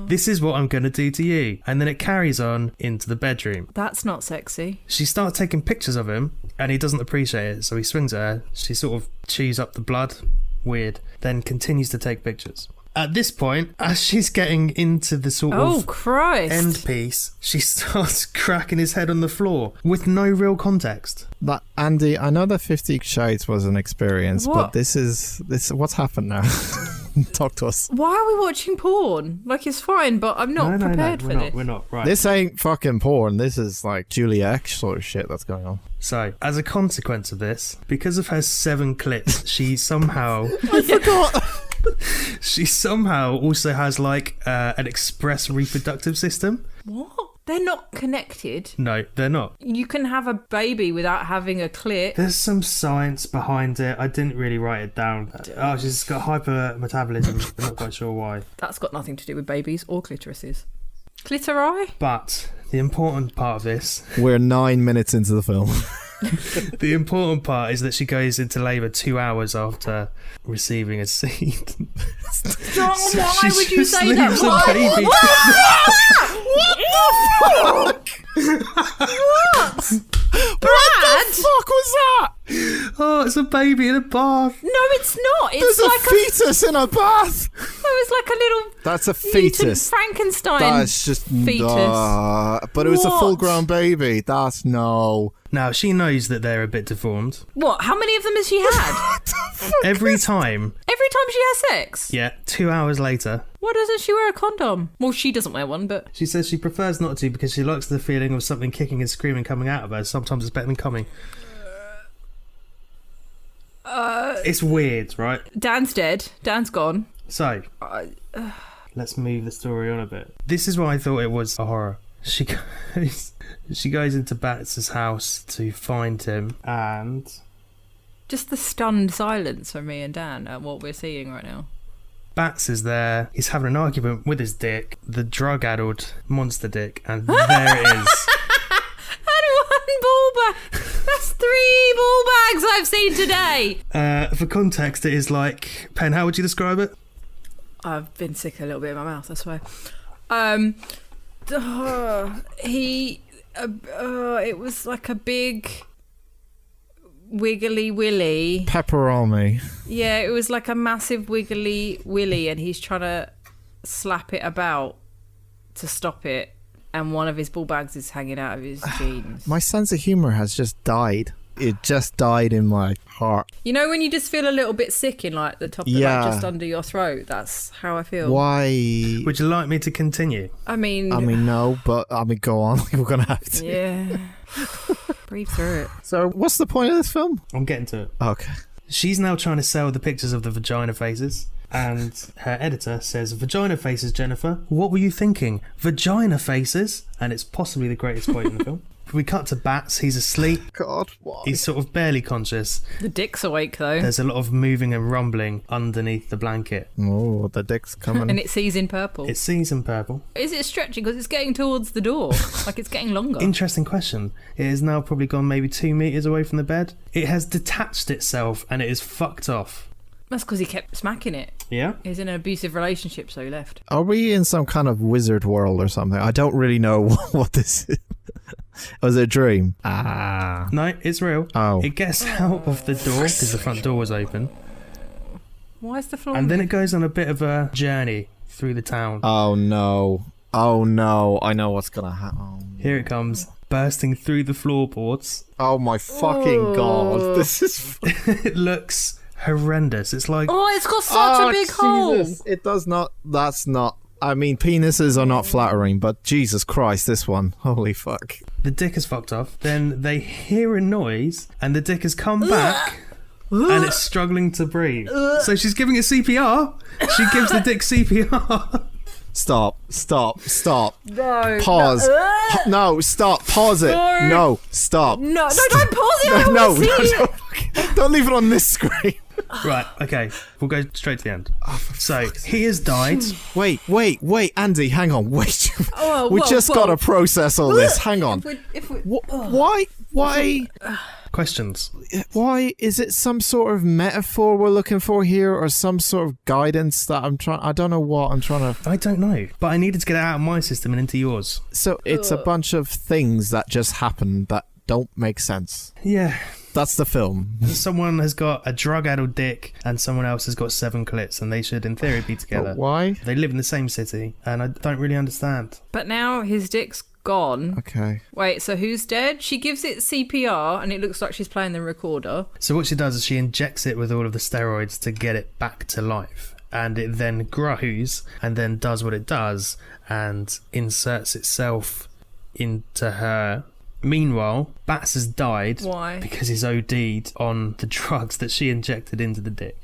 This is what I'm going to do to you. And then it carries on into the bedroom. That's not sexy. She starts taking pictures of him, and he doesn't appreciate it, so he swings at her. She sort of chews up the blood. Weird. Then continues to take pictures. At this point, as she's getting into the sort of Christ. end piece, she starts cracking his head on the floor with no real context. But Andy, I know that 50 Shades was an experience, What? but this what's happened now? Talk to us. Why are we watching porn? Like, it's fine, but I'm not prepared for this. We're not. Right. This ain't fucking porn. This is like Julia X sort of shit that's going on. So, as a consequence of this, because of her 7 clits, she somehow... I forgot. She somehow also has like an express reproductive system. What? They're not connected. No, they're not. You can have a baby without having a clit. There's some science behind it. I didn't really write it down. Oh, she's got hypermetabolism. I'm not quite sure why. That's got nothing to do with babies or clitorises. Clitori? But the important part of this... We're 9 minutes into the film. The important part is that she goes into labour 2 hours after receiving a seed. Why would you say that? Leaves a baby. What the fuck? What? Brad? What the fuck was that? Oh, it's a baby in a bath. No, it's not. It's There's like a fetus in a bath. It was like a little. That's a mutant fetus. Frankenstein. That's just fetus. But it was a What? full-grown baby. That's no. Now, she knows that they're a bit deformed. What? How many of them has she had? Every time. Every time she has sex? Yeah, 2 hours later. Why doesn't she wear a condom? Well, she doesn't wear one, but... She says she prefers not to because she likes the feeling of something kicking and screaming coming out of her. Sometimes it's better than coming. It's weird, right? Dan's dead. Dan's gone. So, Let's move the story on a bit. This is why I thought it was a horror. She goes into Bats' house to find him, and Just the stunned silence from me and Dan at what we're seeing right now. Bats is there. He's having an argument with his dick, the drug-addled monster dick, and there it is. And one ball bag. That's 3 ball bags I've seen today. For context, it is like... Pen, how would you describe it? I've been sick a little bit in my mouth, I swear. It was like a big wiggly willy. Pepperoni. Yeah, it was like a massive wiggly willy, and he's trying to slap it about to stop it, and one of his ball bags is hanging out of his jeans. My sense of humour has just died. It just died in my heart. You know when you just feel a little bit sick in like the top of just under your throat? That's how I feel. Why? Would you like me to continue? I mean, no, but go on. We're going to have to. Yeah. Breathe through it. So what's the point of this film? I'm getting to it. Okay. She's now trying to sell the pictures of the vagina faces, and her editor says, "Vagina faces, Jennifer. What were you thinking? Vagina faces?" And it's possibly the greatest quote in the film. We cut to Bats. He's asleep. God, why? He's sort of barely conscious. The dick's awake though. There's a lot of moving and rumbling underneath the blanket. Oh, the dick's coming. And it sees in purple. It sees in purple. Is it stretching? Because it's getting towards the door. Like it's getting longer. Interesting question. It has now probably gone maybe 2 meters away from the bed. It has detached itself and it is fucked off. That's because he kept smacking it. Yeah? He's in an abusive relationship, so he left. Are we in some kind of wizard world or something? I don't really know what this is. Was it a dream? No, it's real. Oh. It gets out of the door because the front door was open. Why is the floor? And then it goes on a bit of a journey through the town. Oh no. Oh no. I know what's gonna happen. Here it comes, bursting through the floorboards. Oh my fucking god. This is... It looks horrendous. It's like... Oh, it's got such a big hole. It does not... That's not... I mean, penises are not flattering, but Jesus Christ, this one. Holy fuck. The dick is fucked off. Then they hear a noise, and the dick has come back, and it's struggling to breathe. So she's giving it CPR. She gives the dick CPR. Stop. No. Pause. No, stop. Pause it. No, stop. No, don't pause it. I No, wanna see it. don't leave it on this screen. Right, okay. We'll go straight to the end. So, he has died. Wait, Andy, hang on. Wait. We whoa, just whoa. got to process all this. Hang on. Why? Questions? Why is it some sort of metaphor we're looking for here, or some sort of guidance that I don't know what I'm trying to... I don't know, but I needed to get it out of my system and into yours. So it's a bunch of things that just happen that don't make sense. Yeah. That's the film. Someone has got a drug-addled dick and someone else has got 7 clits, and they should, in theory, be together. But why? They live in the same city, and I don't really understand. But now his dick's gone. Okay. Wait, so who's dead? She gives it CPR, and it looks like she's playing the recorder. So what she does is she injects it with all of the steroids to get it back to life. And it then grows, and then does what it does, and inserts itself into her. Meanwhile, Bats has died. Why? Because he's OD'd on the drugs that she injected into the dick.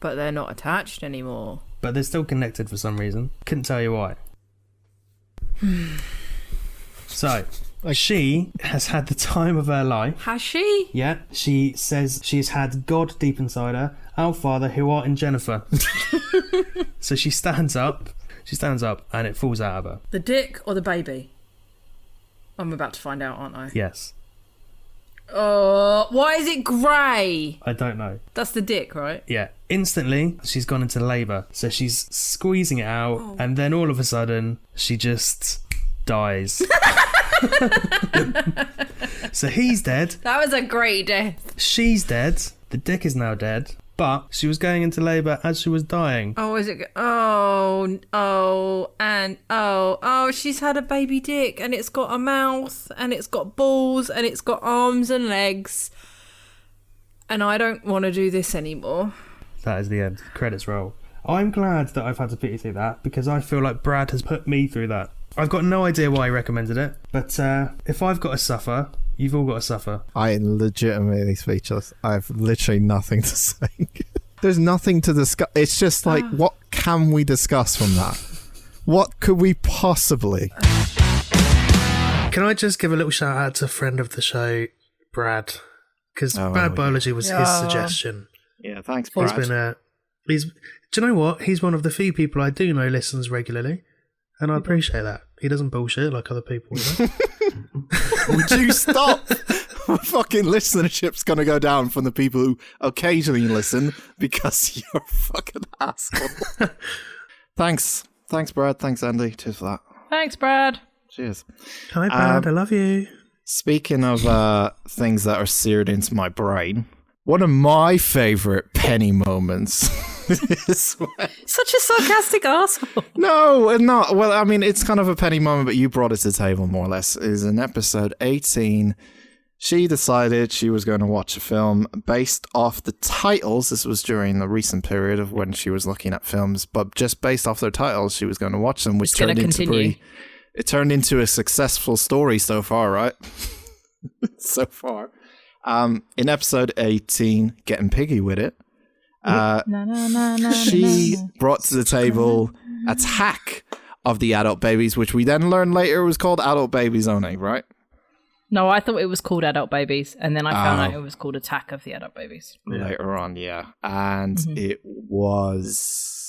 But they're not attached anymore. But they're still connected for some reason. Couldn't tell you why. So, she has had the time of her life. Has she? Yeah, she says she's had God deep inside her. Our Father, who art in Jennifer. So she stands up, and it falls out of her. The dick or the baby? I'm about to find out, aren't I? Yes. Why is it grey? I don't know. That's the dick, right? Yeah. Instantly, she's gone into labour. So she's squeezing it out, and then all of a sudden, she just dies. So he's dead. That was a great death. She's dead. The dick is now dead. But she was going into labour as she was dying. Oh, is it? She's had a baby dick, and it's got a mouth, and it's got balls, and it's got arms and legs. And I don't want to do this anymore. That is the end. Credits roll. I'm glad that I've had to put you through that, because I feel like Brad has put me through that. I've got no idea why he recommended it, but if I've got to suffer, you've all got to suffer. I am legitimately speechless. I have literally nothing to say. There's nothing to discuss. It's just like, what can we discuss from that? What could we possibly? Can I just give a little shout out to a friend of the show, Brad? Because Oh, Bad yeah. Biology was his suggestion. Yeah, thanks, He's Brad. been do you know what? He's one of the few people I do know listens regularly, and I appreciate that. He doesn't bullshit like other people. You know? Would you stop? Fucking listenership's gonna go down from the people who occasionally listen because you're a fucking asshole. Thanks, Brad. Thanks, Andy. Cheers for that. Thanks, Brad. Cheers. Hi, Brad. I love you. Speaking of things that are seared into my brain, one of my favourite Penny moments is when... Such a sarcastic asshole. No, not. Well, I mean, it's kind of a Penny moment, but you brought it to the table more or less. Is in episode 18, she decided she was going to watch a film based off the titles. This was during the recent period of when she was looking at films, but just based off their titles, she was going to watch them, which It's gonna continue. It turned into a successful story so far, right? So far. In episode 18, Getting Piggy with It, she brought to the table Attack of the Adult Babies, which we then learned later was called Adult Babies Only, right? No, I thought it was called Adult Babies, and then I found out it was called Attack of the Adult Babies. Later on, yeah. And it was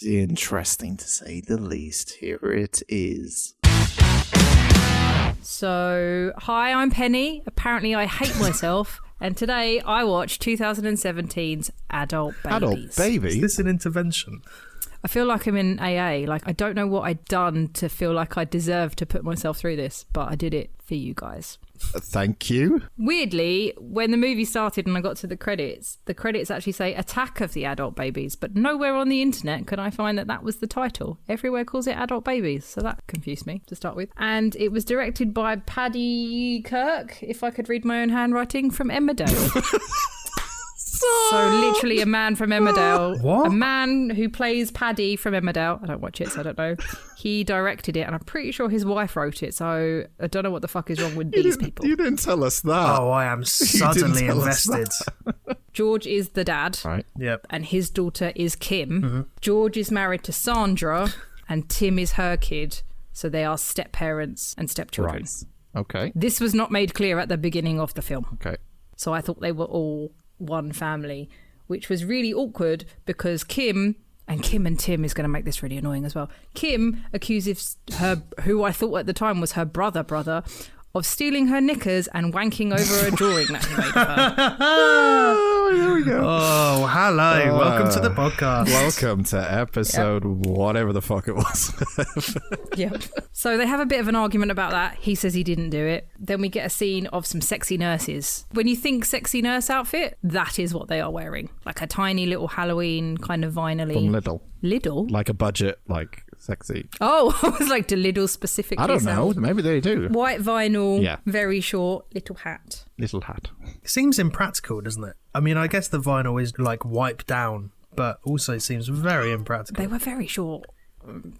interesting to say the least. Here it is. So, hi, I'm Penny. Apparently, I hate myself, and today I watched 2017's Adult Babies. Adult Babies? Is this an intervention? I feel like I'm in AA. Like, I don't know what I'd done to feel like I deserved to put myself through this, but I did it for you guys. Thank you. Weirdly, when the movie started and I got to the credits actually say Attack of the Adult Babies, but nowhere on the internet could I find that was the title. Everywhere calls it Adult Babies, so that confused me to start with. And it was directed by Paddy Kirk, if I could read my own handwriting, from Emmerdale. So literally a man from Emmerdale. What? A man who plays Paddy from Emmerdale. I don't watch it, so I don't know. He directed it, and I'm pretty sure his wife wrote it, so I don't know what the fuck is wrong with these people. You didn't tell us that. Oh, I am suddenly tell us invested. George is the dad, Right. Yep. and his daughter is Kim. George is married to Sandra, and Tim is her kid, so they are step-parents and stepchildren. Right. Okay. This was not made clear at the beginning of the film, Okay. so I thought they were all one family, which was really awkward because Kim and Tim is going to make this really annoying as well. Kim accuses her, who I thought at the time was her brother, of stealing her knickers and wanking over a drawing that he made of her. Oh, there we go. Oh, hello. Welcome to the podcast. Welcome to episode whatever the fuck it was. Yep. So they have a bit of an argument about that. He says he didn't do it. Then we get a scene of some sexy nurses. When you think sexy nurse outfit, that is what they are wearing. Like a tiny little Halloween kind of vinyl-y. From Lidl. Lidl? Like a budget, like sexy. Oh, I was like, do Lidl specifically I don't know. sell Maybe they do. white vinyl, Yeah. very short, little hat. Little hat. It seems impractical, doesn't it? I mean, I guess the vinyl is like wiped down, but also seems very impractical. They were very short.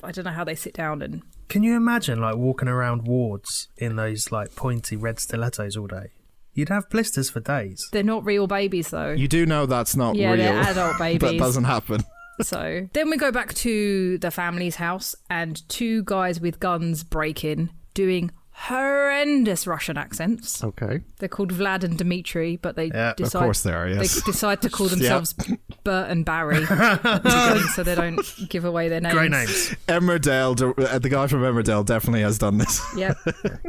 I don't know how they sit down and... Can you imagine like walking around wards in those like pointy red stilettos all day? You'd have blisters for days. They're not real babies, though. You do know that's not Yeah, real. they're adult That babies. doesn't happen. So then we go back to the family's house and two guys with guns break in doing horrendous Russian accents. Okay. They're called Vlad and Dmitri, but they Yeah, of decide course they are, yes. they decide to call themselves Bert and Barry, so they don't give away their names. Great names. Emmerdale, the guy from Emmerdale definitely has done this. Yep.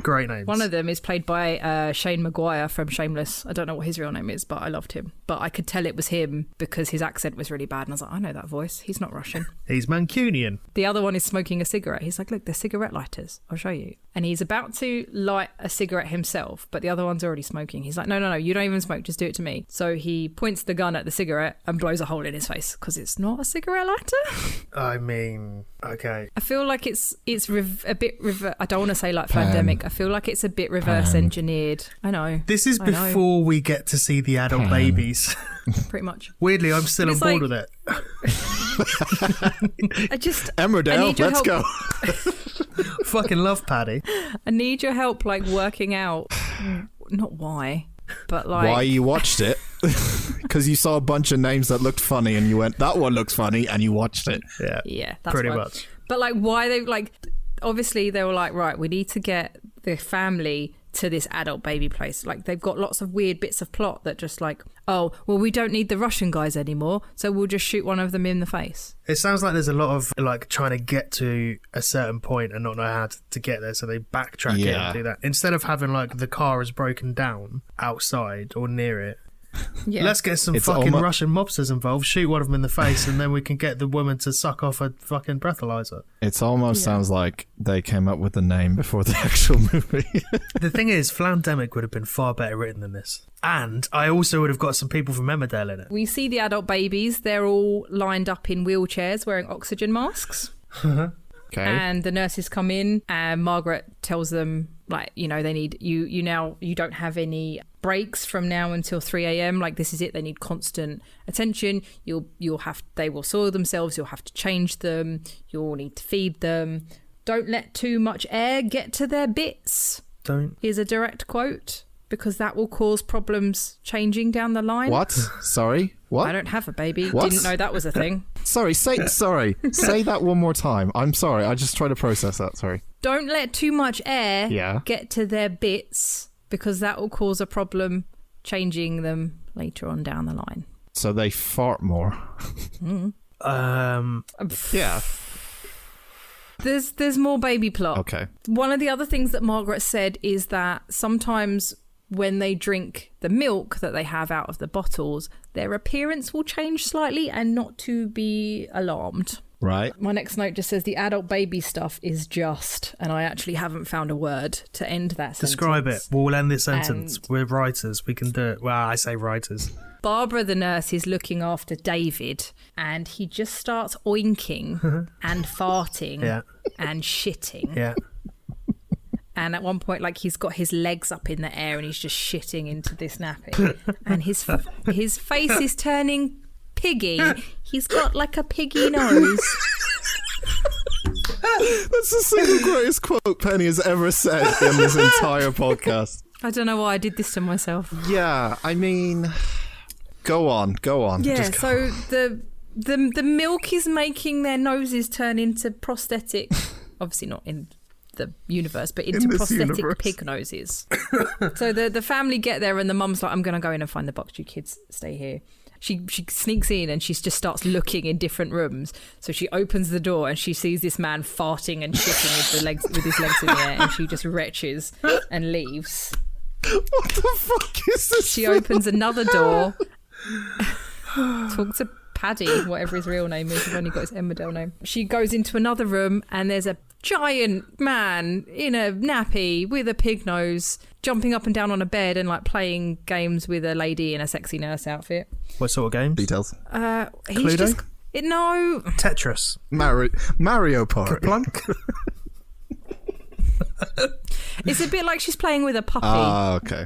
Great names. One of them is played by Shane Maguire from Shameless. I don't know what his real name is, but I loved him. But I could tell it was him because his accent was really bad, and I was like, I know that voice. He's not Russian. He's Mancunian. The other one is smoking a cigarette. He's like, look, they're cigarette lighters. I'll show you. And he's about to light a cigarette himself, but the other one's already smoking. He's like, no, you don't even smoke. Just do it to me. So he points the gun at the cigarette and blows a hole in his face because it's not a cigarette lighter. I mean, okay. I feel like it's a bit I don't want to say like pandemic. I feel like it's a bit reverse engineered. I know. This is I know. before we get to see the adult babies. Pretty much. Weirdly, I'm still on It's board like- with it. I Emmerdale, need your let's help. go. Fucking love Paddy. I need your help, like working out, not why, but like Why you watched it. Because you saw a bunch of names that looked funny and you went, that one looks funny, and you watched it. Yeah, that's pretty why. much. But like, why they like? Obviously, they were like, right, we need to get the family to this adult baby place. Like, they've got lots of weird bits of plot that just like, oh, well, we don't need the Russian guys anymore, so we'll just shoot one of them in the face. It sounds like there's a lot of like trying to get to a certain point and not know how to get there, so they backtrack it and do that. Instead of having like the car is broken down outside or near it. Yeah. Let's get some fucking Russian mobsters involved, shoot one of them in the face, and then we can get the woman to suck off a fucking breathalyzer. It almost sounds like they came up with the name before the actual movie. The thing is, Flandemic would have been far better written than this. And I also would have got some people from Emmerdale in it. We see the adult babies. They're all lined up in wheelchairs wearing oxygen masks. Okay. And the nurses come in and Margaret tells them, like, you know, they need you now, you don't have any breaks from now until 3 a.m. Like, this is it. They need constant attention. They will soil themselves. You'll have to change them. You'll need to feed them. Don't let too much air get to their bits. Don't. Is a direct quote, because that will cause problems changing down the line. What? Sorry? What? I don't have a baby. What? Didn't know that was a thing. Sorry, say that one more time. I'm sorry. I just try to process that. Sorry. Don't let too much air get to their bits, because that will cause a problem changing them later on down the line. So they fart more. Yeah. There's more baby plot. Okay. One of the other things that Margaret said is that sometimes when they drink the milk that they have out of the bottles, their appearance will change slightly, and not to be alarmed. Right. My next note just says the adult baby stuff is just, and I actually haven't found a word to end that sentence. Describe it. We'll end this sentence. We're writers. We can do it. Well, I say writers. Barbara, the nurse, is looking after David, and he just starts oinking and farting and shitting. Yeah. And at one point, like, he's got his legs up in the air and he's just shitting into this nappy. And his face is turning piggy. He's got like a piggy nose. That's the single greatest quote Penny has ever said in this entire podcast. I don't know why I did this to myself. Yeah, I mean, go on. Yeah, Just go. so the milk is making their noses turn into prosthetic, obviously not in the universe, but into prosthetic pig noses. So the family get there and the mum's like, I'm going to go in and find the box, you kids stay here. She sneaks in and she just starts looking in different rooms. So she opens the door and she sees this man farting and shitting with his legs in the air, and she just retches and leaves. What the fuck is this? She opens another door, talks to Paddy, whatever his real name is. I've only got his Emmerdale name. She goes into another room and there's a giant man in a nappy with a pig nose jumping up and down on a bed and like playing games with a lady in a sexy nurse outfit. What sort of games? Details. He's Cluedo? just no Tetris. Mario Party. Plunk. It's a bit like she's playing with a puppy. Okay.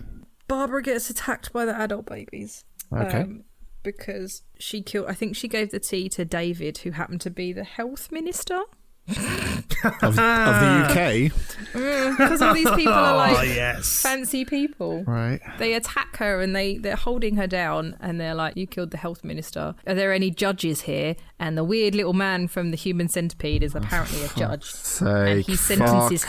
Barbara gets attacked by the adult babies. Okay. Because I think she gave the tea to David, who happened to be the health minister of the UK. Because all these people are like yes. fancy people. Right. They attack her and they're holding her down and they're like, you killed the health minister. Are there any judges here? And the weird little man from the Human Centipede is apparently a judge. And he sentences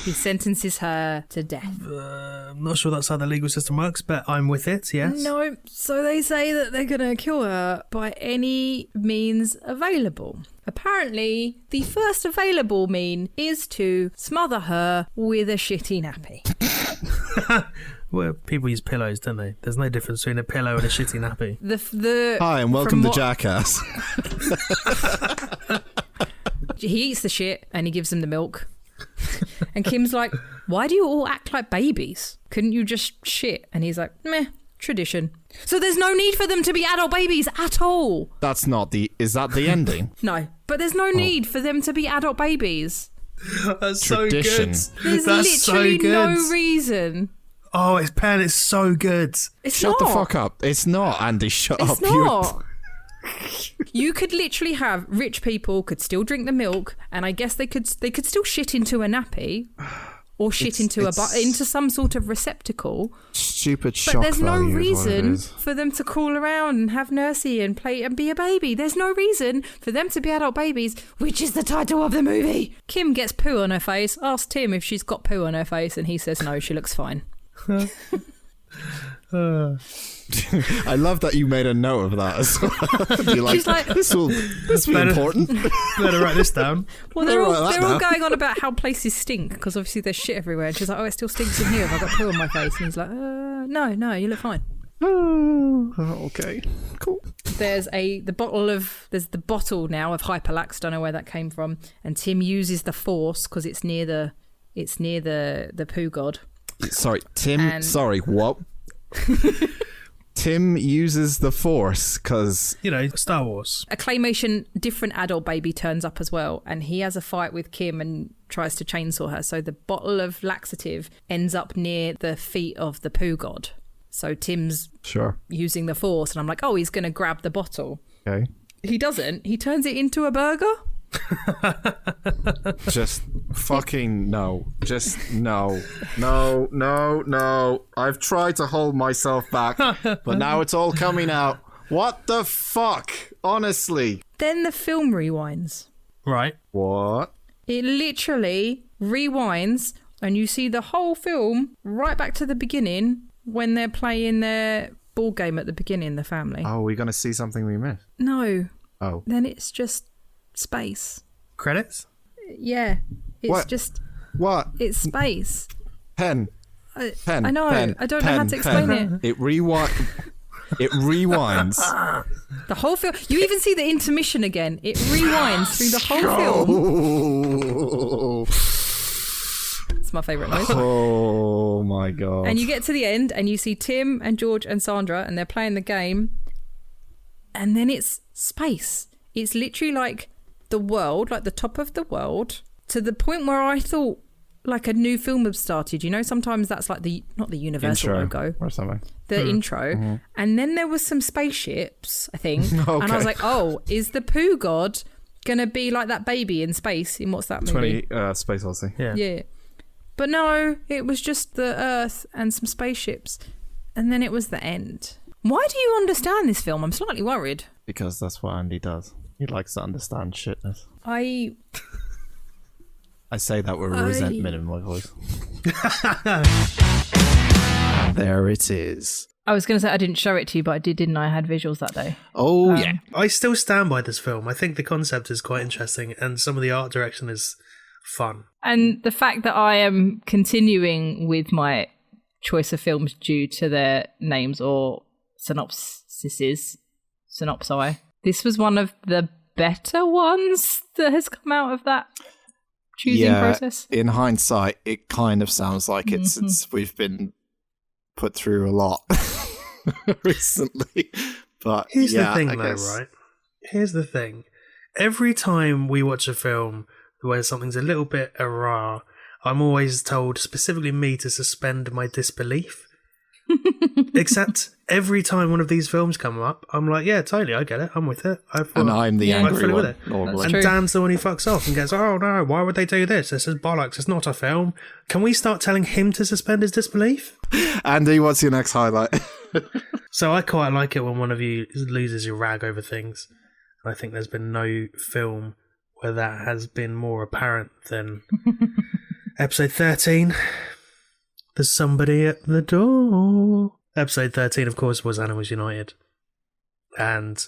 He sentences her to death. I'm not sure that's how the legal system works, but I'm with it, yes. No, so they say that they're going to kill her by any means available. Apparently, the first available mean is to smother her with a shitty nappy. Well, people use pillows, don't they? There's no difference between a pillow and a shitty nappy. Hi, and welcome to Jackass. He eats the shit and he gives them the milk. And Kim's like, why do you all act like babies? Couldn't you just shit? And he's like, meh, tradition. So there's no need for them to be adult babies at all. Is that the ending? No, but there's no need for them to be adult babies. That's Tradition. so good. There's That's literally so good. no reason. Oh, it's Pen, it's so good. Shut the fuck up. It's not, Andy. Shut up. It's not. You could literally have rich people could still drink the milk, and I guess they could still shit into a nappy. or shit into some sort of receptacle. Stupid shock But there's no value is what it reason is. for them to crawl around and have nursey and play and be a baby. There's no reason for them to be adult babies, which is the title of the movie. Kim gets poo on her face. Ask Tim if she's got poo on her face, and he says no, she looks fine. I love that you made a note of that as well. You're She's like, this will be important. Better write this down. well, they're all going on about how places stink because obviously there's shit everywhere. And she's like, oh, it still stinks in here. Have I got poo on my face? And he's like, no, you look fine. Oh, okay, cool. There's the bottle now of Hyperlax. Don't know where that came from. And Tim uses the Force because it's near the poo god. Sorry, Tim. Sorry, what? Tim uses the Force because Star Wars. A claymation different adult baby turns up as well, and he has a fight with Kim and tries to chainsaw her. So the bottle of laxative ends up near the feet of the poo god. So Tim's using the Force, and I'm like, oh, he's going to grab the bottle. Okay. He doesn't. He turns it into a burger. Just fucking no. Just no. I've tried to hold myself back, but now it's all coming out. What the fuck? Honestly. Then the film rewinds. Right. What? It literally rewinds, and you see the whole film right back to the beginning when they're playing their ball game at the beginning, the family. Oh, we're going to see something we missed? No. Oh. Then it's just space. Credits? Yeah. It's What? just... What? It's space. Pen. I know. I don't know how to explain it. It rewinds. The whole film. You even see the intermission again. It rewinds through the whole film. It's my favourite noise. Oh my god. And you get to the end and you see Tim and George and Sandra and they're playing the game. And then it's space. It's literally like the world, like the top of the world, to the point where I thought like a new film had started. You know, sometimes that's like not the Universal intro logo. Or something. The intro. Mm-hmm. And then there was some spaceships, I think. Okay. And I was like, oh, is the poo god going to be like that baby in space in what's that movie? Space Odyssey. Yeah. But no, it was just the Earth and some spaceships. And then it was the end. Why do you understand this film? I'm slightly worried. Because that's what Andy does. He likes to understand shitness. I say that with resentment in my voice. There it is. I was going to say I didn't show it to you, but I did, didn't I? I had visuals that day. Oh, yeah. I still stand by this film. I think the concept is quite interesting and some of the art direction is fun. And the fact that I am continuing with my choice of films due to their names or synopsi. This was one of the better ones that has come out of that choosing process. In hindsight, it kind of sounds like it's we've been put through a lot recently. But here's the thing, right? Here's the thing. Every time we watch a film where something's a little bit awry, I'm always told, specifically me, to suspend my disbelief. Except every time one of these films come up, I'm like, yeah, totally, I get it, I'm with it. I'm the angry one. And Dan's the one who fucks off and goes, oh no, why would they do this? This is bollocks, it's not a film. Can we start telling him to suspend his disbelief? Andy, what's your next highlight? So I quite like it when one of you loses your rag over things. And I think there's been no film where that has been more apparent than episode 13. There's somebody at the door. Episode 13, of course, was Animals United. And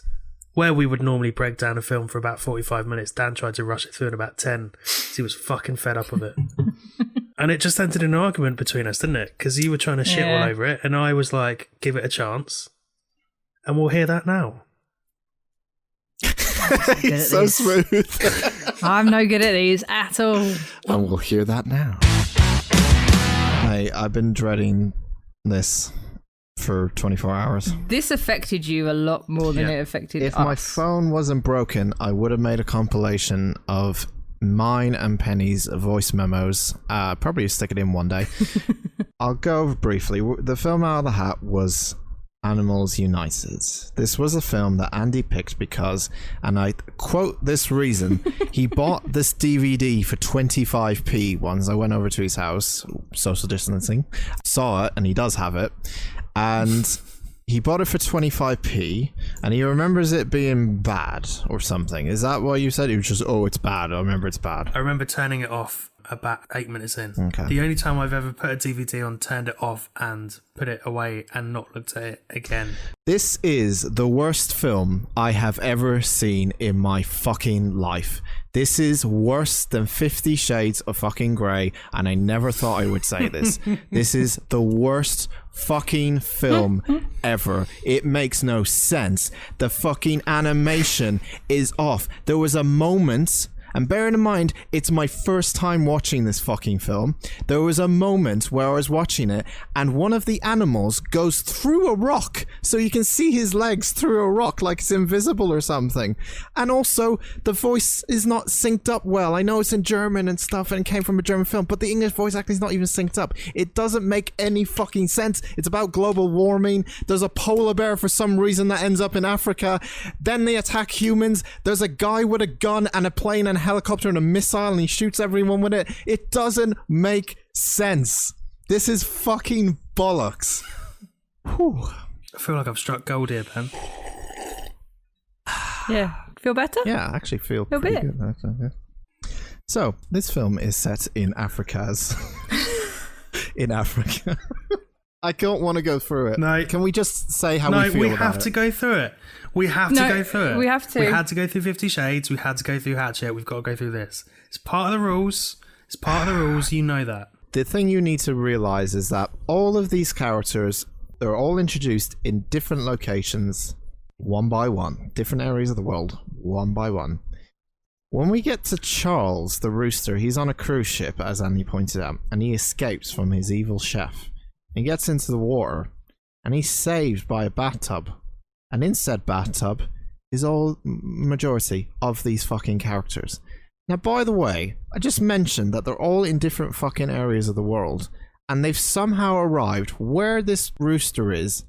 where we would normally break down a film for about 45 minutes, Dan tried to rush it through in about 10 because he was fucking fed up with it. And it just entered an argument between us, didn't it? Because you were trying to shit all over it, and I was like, give it a chance. And we'll hear that now. He's so smooth. I'm no good at these at all. And we'll hear that now. I've been dreading this for 24 hours. This affected you a lot more than it affected us. If my phone wasn't broken, I would have made a compilation of mine and Penny's voice memos. Probably stick it in one day. I'll go over briefly. The film out of the hat was Animals United. This was a film that Andy picked because, and I quote this reason, he bought this DVD for 25p once. I went over to his house, social distancing, saw it, and he does have it, and he bought it for 25p, and he remembers it being bad or something. Is that what you said? It was just, oh, it's bad. I remember it's bad. I remember turning it off about 8 minutes in. Okay. The only time I've ever put a DVD on, turned it off and put it away and not looked at it again. This is the worst film I have ever seen in my fucking life. This is worse than 50 Shades of fucking Grey, and I never thought I would say this. This is the worst fucking film ever. It makes no sense. The fucking animation is off. There was a moment, and bearing in mind, it's my first time watching this fucking film. There was a moment where I was watching it, and one of the animals goes through a rock, so you can see his legs through a rock like it's invisible or something. And also, the voice is not synced up well. I know it's in German and stuff, and it came from a German film, but the English voice acting is not even synced up. It doesn't make any fucking sense. It's about global warming. There's a polar bear for some reason that ends up in Africa. Then they attack humans. There's a guy with a gun and a plane and helicopter and a missile, and he shoots everyone with it. It doesn't make sense. This is fucking bollocks. Whew. I feel like I've struck gold here, Ben. Yeah. Feel better? Yeah, I actually feel A pretty bit. good. Actually, yeah. So, this film is set in Africa's... in Africa. I don't want to go through it. No. Can we just say how No, we feel we about have it? to go through it. We have to No, go through it. we have to. We had to go through 50 Shades. We had to go through Hatchet. We've got to go through this. It's part of the rules. It's part of the rules. You know that. The thing you need to realize is that all of these characters, they're all introduced in different locations, one by one, different areas of the world, one by one. When we get to Charles, the rooster, he's on a cruise ship, as Andy pointed out, and he escapes from his evil chef. He gets into the water, and he's saved by a bathtub. And in said bathtub is all majority of these fucking characters. Now, by the way, I just mentioned that they're all in different fucking areas of the world, and they've somehow arrived where this rooster is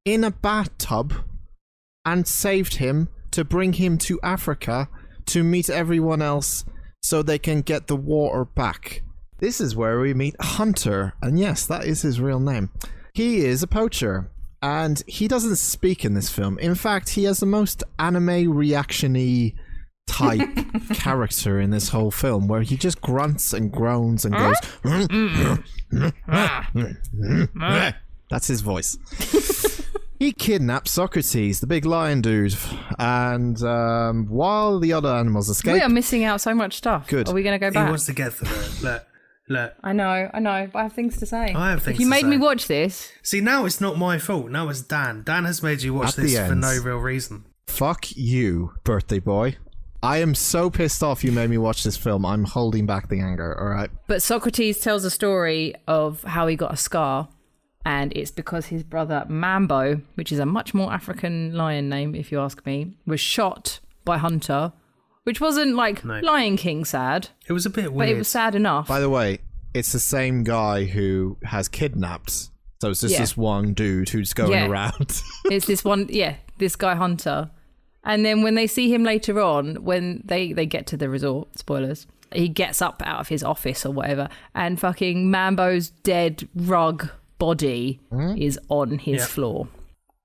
in a bathtub and saved him to bring him to Africa to meet everyone else so they can get the water back. This is where we meet Hunter, and yes, that is his real name. He is a poacher, and he doesn't speak in this film. In fact, he has the most anime reaction-y type character in this whole film, where he just grunts and groans and goes... That's his voice. He kidnaps Socrates, the big lion dude, and while the other animals escape... We are missing out so much stuff. Good. Are we going to go He back? wants to get through it. Look. I know, but I have things to say. I have things If you to made say. me watch this... See, now it's not my fault. Now it's Dan. Dan has made you watch At the this for end. no real reason. Fuck you, birthday boy. I am so pissed off you made me watch this film. I'm holding back the anger, alright? But Socrates tells a story of how he got a scar, and it's because his brother Mambo, which is a much more African lion name, if you ask me, was shot by Hunter, which wasn't like No. Lion King sad, It was a bit but weird. it was sad enough. By the way, it's the same guy who has kidnapped. So it's just Yeah. this one dude who's going Yeah. around. It's this one, this guy Hunter. And then when they see him later on, when they get to the resort, spoilers, he gets up out of his office or whatever, and fucking Mambo's dead rug body is on his Yeah. floor.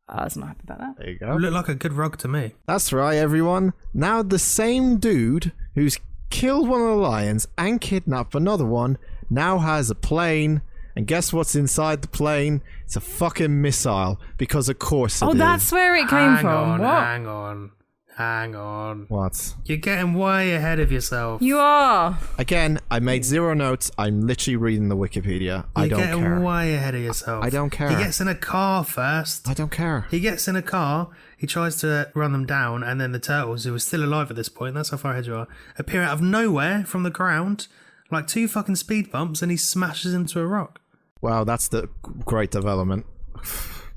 I was not happy about that. There you It go. looked like a good rug to me. That's right, everyone. Now the same dude who's killed one of the lions and kidnapped another one now has a plane. And guess what's inside the plane? It's a fucking missile. Because of course it is. That's where it came from. What? Hang on. What? You're getting way ahead of yourself. You are. Again, I made 0 notes. I'm literally reading the Wikipedia. I You're don't getting care. way ahead of yourself. I don't care. He gets in a car first. I don't care. He gets in a car, he tries to run them down, and then the turtles, who are still alive at this point, that's how far ahead you are, appear out of nowhere from the ground, like 2 fucking speed bumps, and he smashes into a rock. Wow, that's the great development.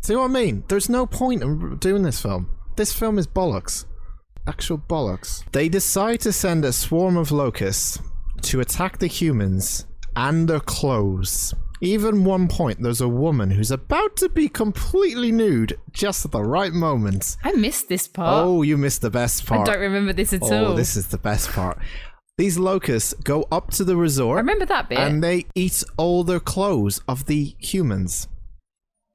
See what I mean? There's no point in doing this film. This film is bollocks. Actual bollocks. They decide to send a swarm of locusts to attack the humans and their clothes. Even one point, there's a woman who's about to be completely nude just at the right moment. I missed this part. Oh, you missed the best part. I don't remember this at all. Oh, this is the best part. These locusts go up to the resort. I remember that bit. And they eat all their clothes of the humans.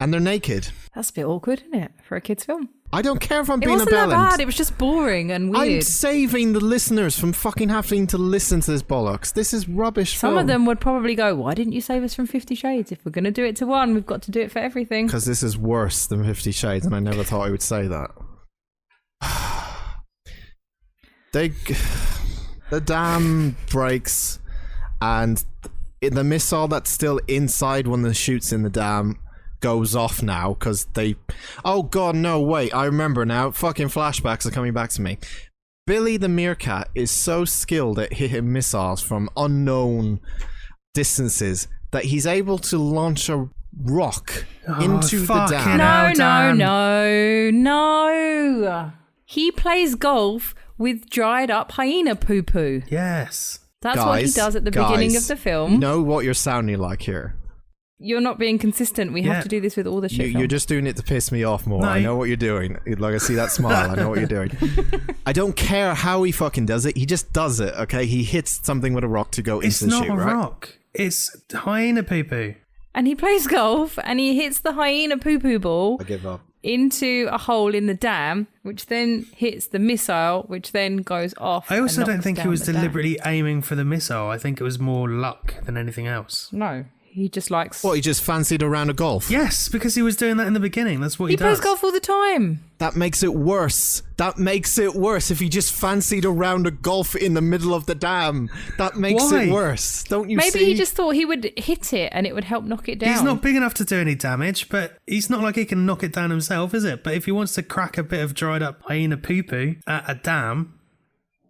And they're naked. That's a bit awkward, isn't it, for a kid's film? I don't care if I'm It being wasn't a that bellend. bad. It was just boring and weird. I'm saving the listeners from fucking having to listen to this bollocks. This is rubbish Some film. of them would probably go, why didn't you save us from 50 Shades? If we're going to do it to one, we've got to do it for everything. Because this is worse than 50 Shades, and I never thought I would say that. The dam breaks, and the missile that's still inside when the chutes in the dam goes off now because they... Oh god, no, wait, I remember now. Fucking flashbacks are coming back to me. Billy the meerkat is so skilled at hitting missiles from unknown distances that he's able to launch a rock into the dam. No. He plays golf with dried up hyena poo-poo. Yes. That's what he does at the beginning of the film. Know what you're sounding like here. You're not being consistent. We have to do this with all the shit films. You're just doing it to piss me off more. No, I know what you're doing. Like, I see that smile. I know what you're doing. I don't care how he fucking does it. He just does it, okay? He hits something with a rock to go into the chute, right? It's not a rock. It's hyena poo-poo. And he plays golf and he hits the hyena poo-poo ball I give up. into a hole in the dam, which then hits the missile, which then goes off. I also and don't knocks think he down was the dam. deliberately aiming for the missile. I think it was more luck than anything else. No, he just likes... What, he just fancied a round of golf? Yes, because he was doing that in the beginning. That's what he does. plays golf all the time. That makes it worse. That makes it worse if he just fancied a round of golf in the middle of the dam. That makes Why? it worse. Don't you see? Maybe he just thought he would hit it and it would help knock it down. He's not big enough to do any damage, but he's not like he can knock it down himself, is it? But if he wants to crack a bit of dried up hyena poo-poo at a dam,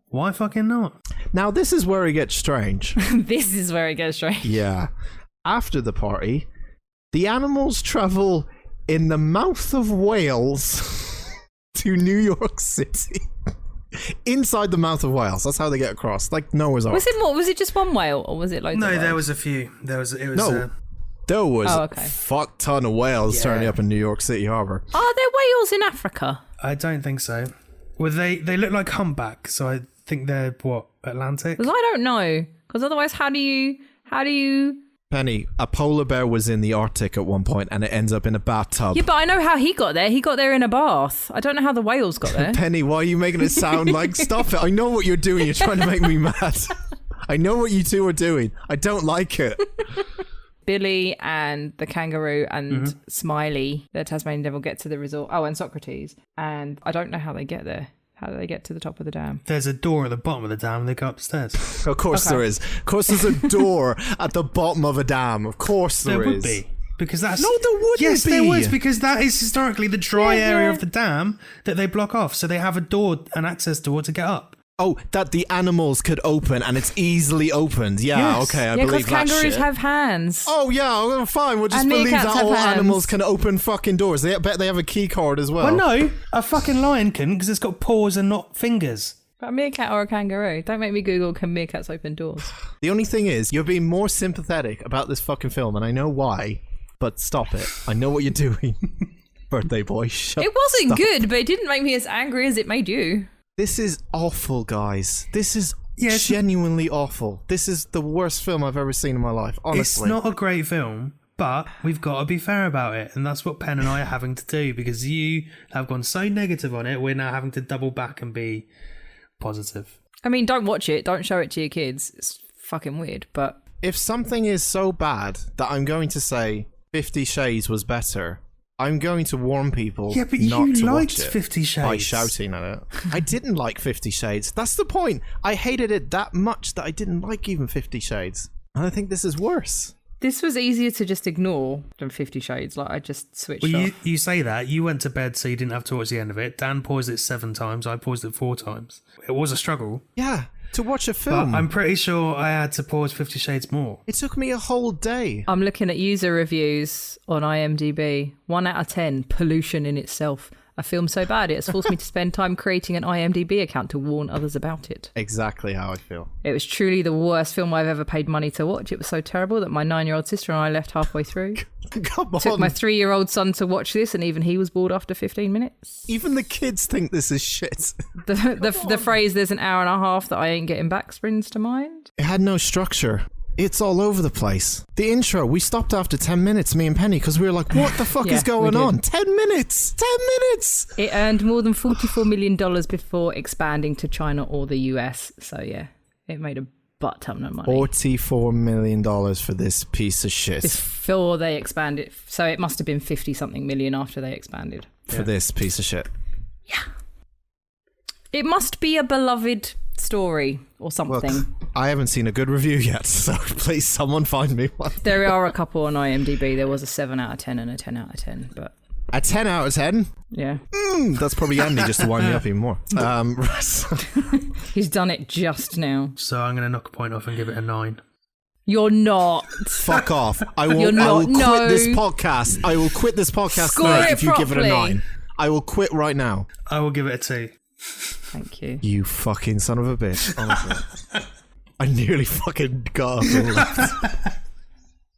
why fucking not? Now, this is where it gets strange. This is where it gets strange. Yeah. After the party, the animals travel in the mouth of Wales to New York City. Inside the mouth of Wales. That's how they get across. Like Noah's Ark. Was it more? Was it just one whale, or was it loads? No, of there whales? was a few. There was No. There was a fuck ton of whales turning up in New York City Harbour. Are there whales in Africa? I don't think so. Well, they look like humpback, so I think they're what, Atlantic? Because I don't know. Because otherwise, how do you? Penny, a polar bear was in the Arctic at one point and it ends up in a bathtub. Yeah, but I know how he got there. He got there in a bath. I don't know how the whales got there. Penny, why are you making it sound like... Stop it. I know what you're doing. You're trying to make me mad. I know what you two are doing. I don't like it. Billy and the kangaroo and Smiley, the Tasmanian devil, get to the resort. Oh, and Socrates. And I don't know how they get there. How do they get to the top of the dam? There's a door at the bottom of the dam and they go upstairs. Of course there is. Of course there's a door at the bottom of a dam. Of course there would is. be. Because that's... No, there wouldn't yes, be. there was, because that is historically the dry area yeah. of the dam that they block off. So they have a door, an access door to get up. Oh, that the animals could open and it's easily opened. Yeah, Yes. okay, I Yeah, believe because that kangaroos shit. have hands. Oh yeah, well, fine. We'll just And believe meerkats that have all hands. animals can open fucking doors. They bet they have a key card as well. Well, no, a fucking lion can because it's got paws and not fingers. But a meerkat or a kangaroo? Don't make me Google, can meerkats open doors? The only thing is, you're being more sympathetic about this fucking film, and I know why. But stop it. I know what you're doing. Birthday boy, shut It wasn't stop. good, but it didn't make me as angry as it made you. This is awful, guys. This is Yes. genuinely awful. This is the worst film I've ever seen in my life, honestly. It's not a great film, but we've got to be fair about it. And that's what Penn and I are having to do because you have gone so negative on it. We're now having to double back and be positive. I mean, don't watch it. Don't show it to your kids. It's fucking weird, but... If something is so bad that I'm going to say 50 Shades was better, I'm going to warn people Yeah, but not you to liked watch it 50 Shades. by shouting at it. I didn't like 50 Shades. That's the point. I hated it that much that I didn't like even 50 Shades. And I think this is worse. This was easier to just ignore than 50 Shades. Like, I just switched Well, off. you say that. You went to bed so you didn't have to watch the end of it. Dan paused it 7 times. I paused it 4 times. It was a struggle. Yeah, to watch a But film. I'm pretty sure I had to pause 50 Shades more. It took me a whole day. I'm looking at user reviews on IMDb. 1 out of 10, pollution in itself. A film so bad it has forced me to spend time creating an IMDb account to warn others about it. Exactly how I feel. It was truly the worst film I've ever paid money to watch. It was so terrible that my 9-year-old sister and I left halfway through. Come on. Took my 3-year-old son to watch this, and even he was bored after 15 minutes. Even the kids think this is shit. The phrase "there's an hour and a half that I ain't getting back" springs to mind. It had no structure. It's all over the place. The intro, we stopped after 10 minutes, me and Penny, because we were like, what the fuck is going on? 10 minutes! 10 minutes! It earned more than $44 million before expanding to China or the US. So yeah, it made a butt ton of money. $44 million for this piece of shit. Before they expanded. So it must have been 50-something million after they expanded. For this piece of shit. Yeah. It must be a beloved story or something. Look, I haven't seen a good review yet, so please someone find me one. There are a couple on IMDb. There was a 7 out of 10 and a 10 out of 10, but a 10 out of 10? Yeah. That's probably Andy just to wind me up even more. He's done it just now. So I'm going to knock a point off and give it a 9. You're not. Fuck off. I will quit this podcast. I will quit this podcast tonight if you give it a 9. I will quit right now. I will give it a 2. Thank you. You fucking son of a bitch. Honestly. I nearly fucking got up and left.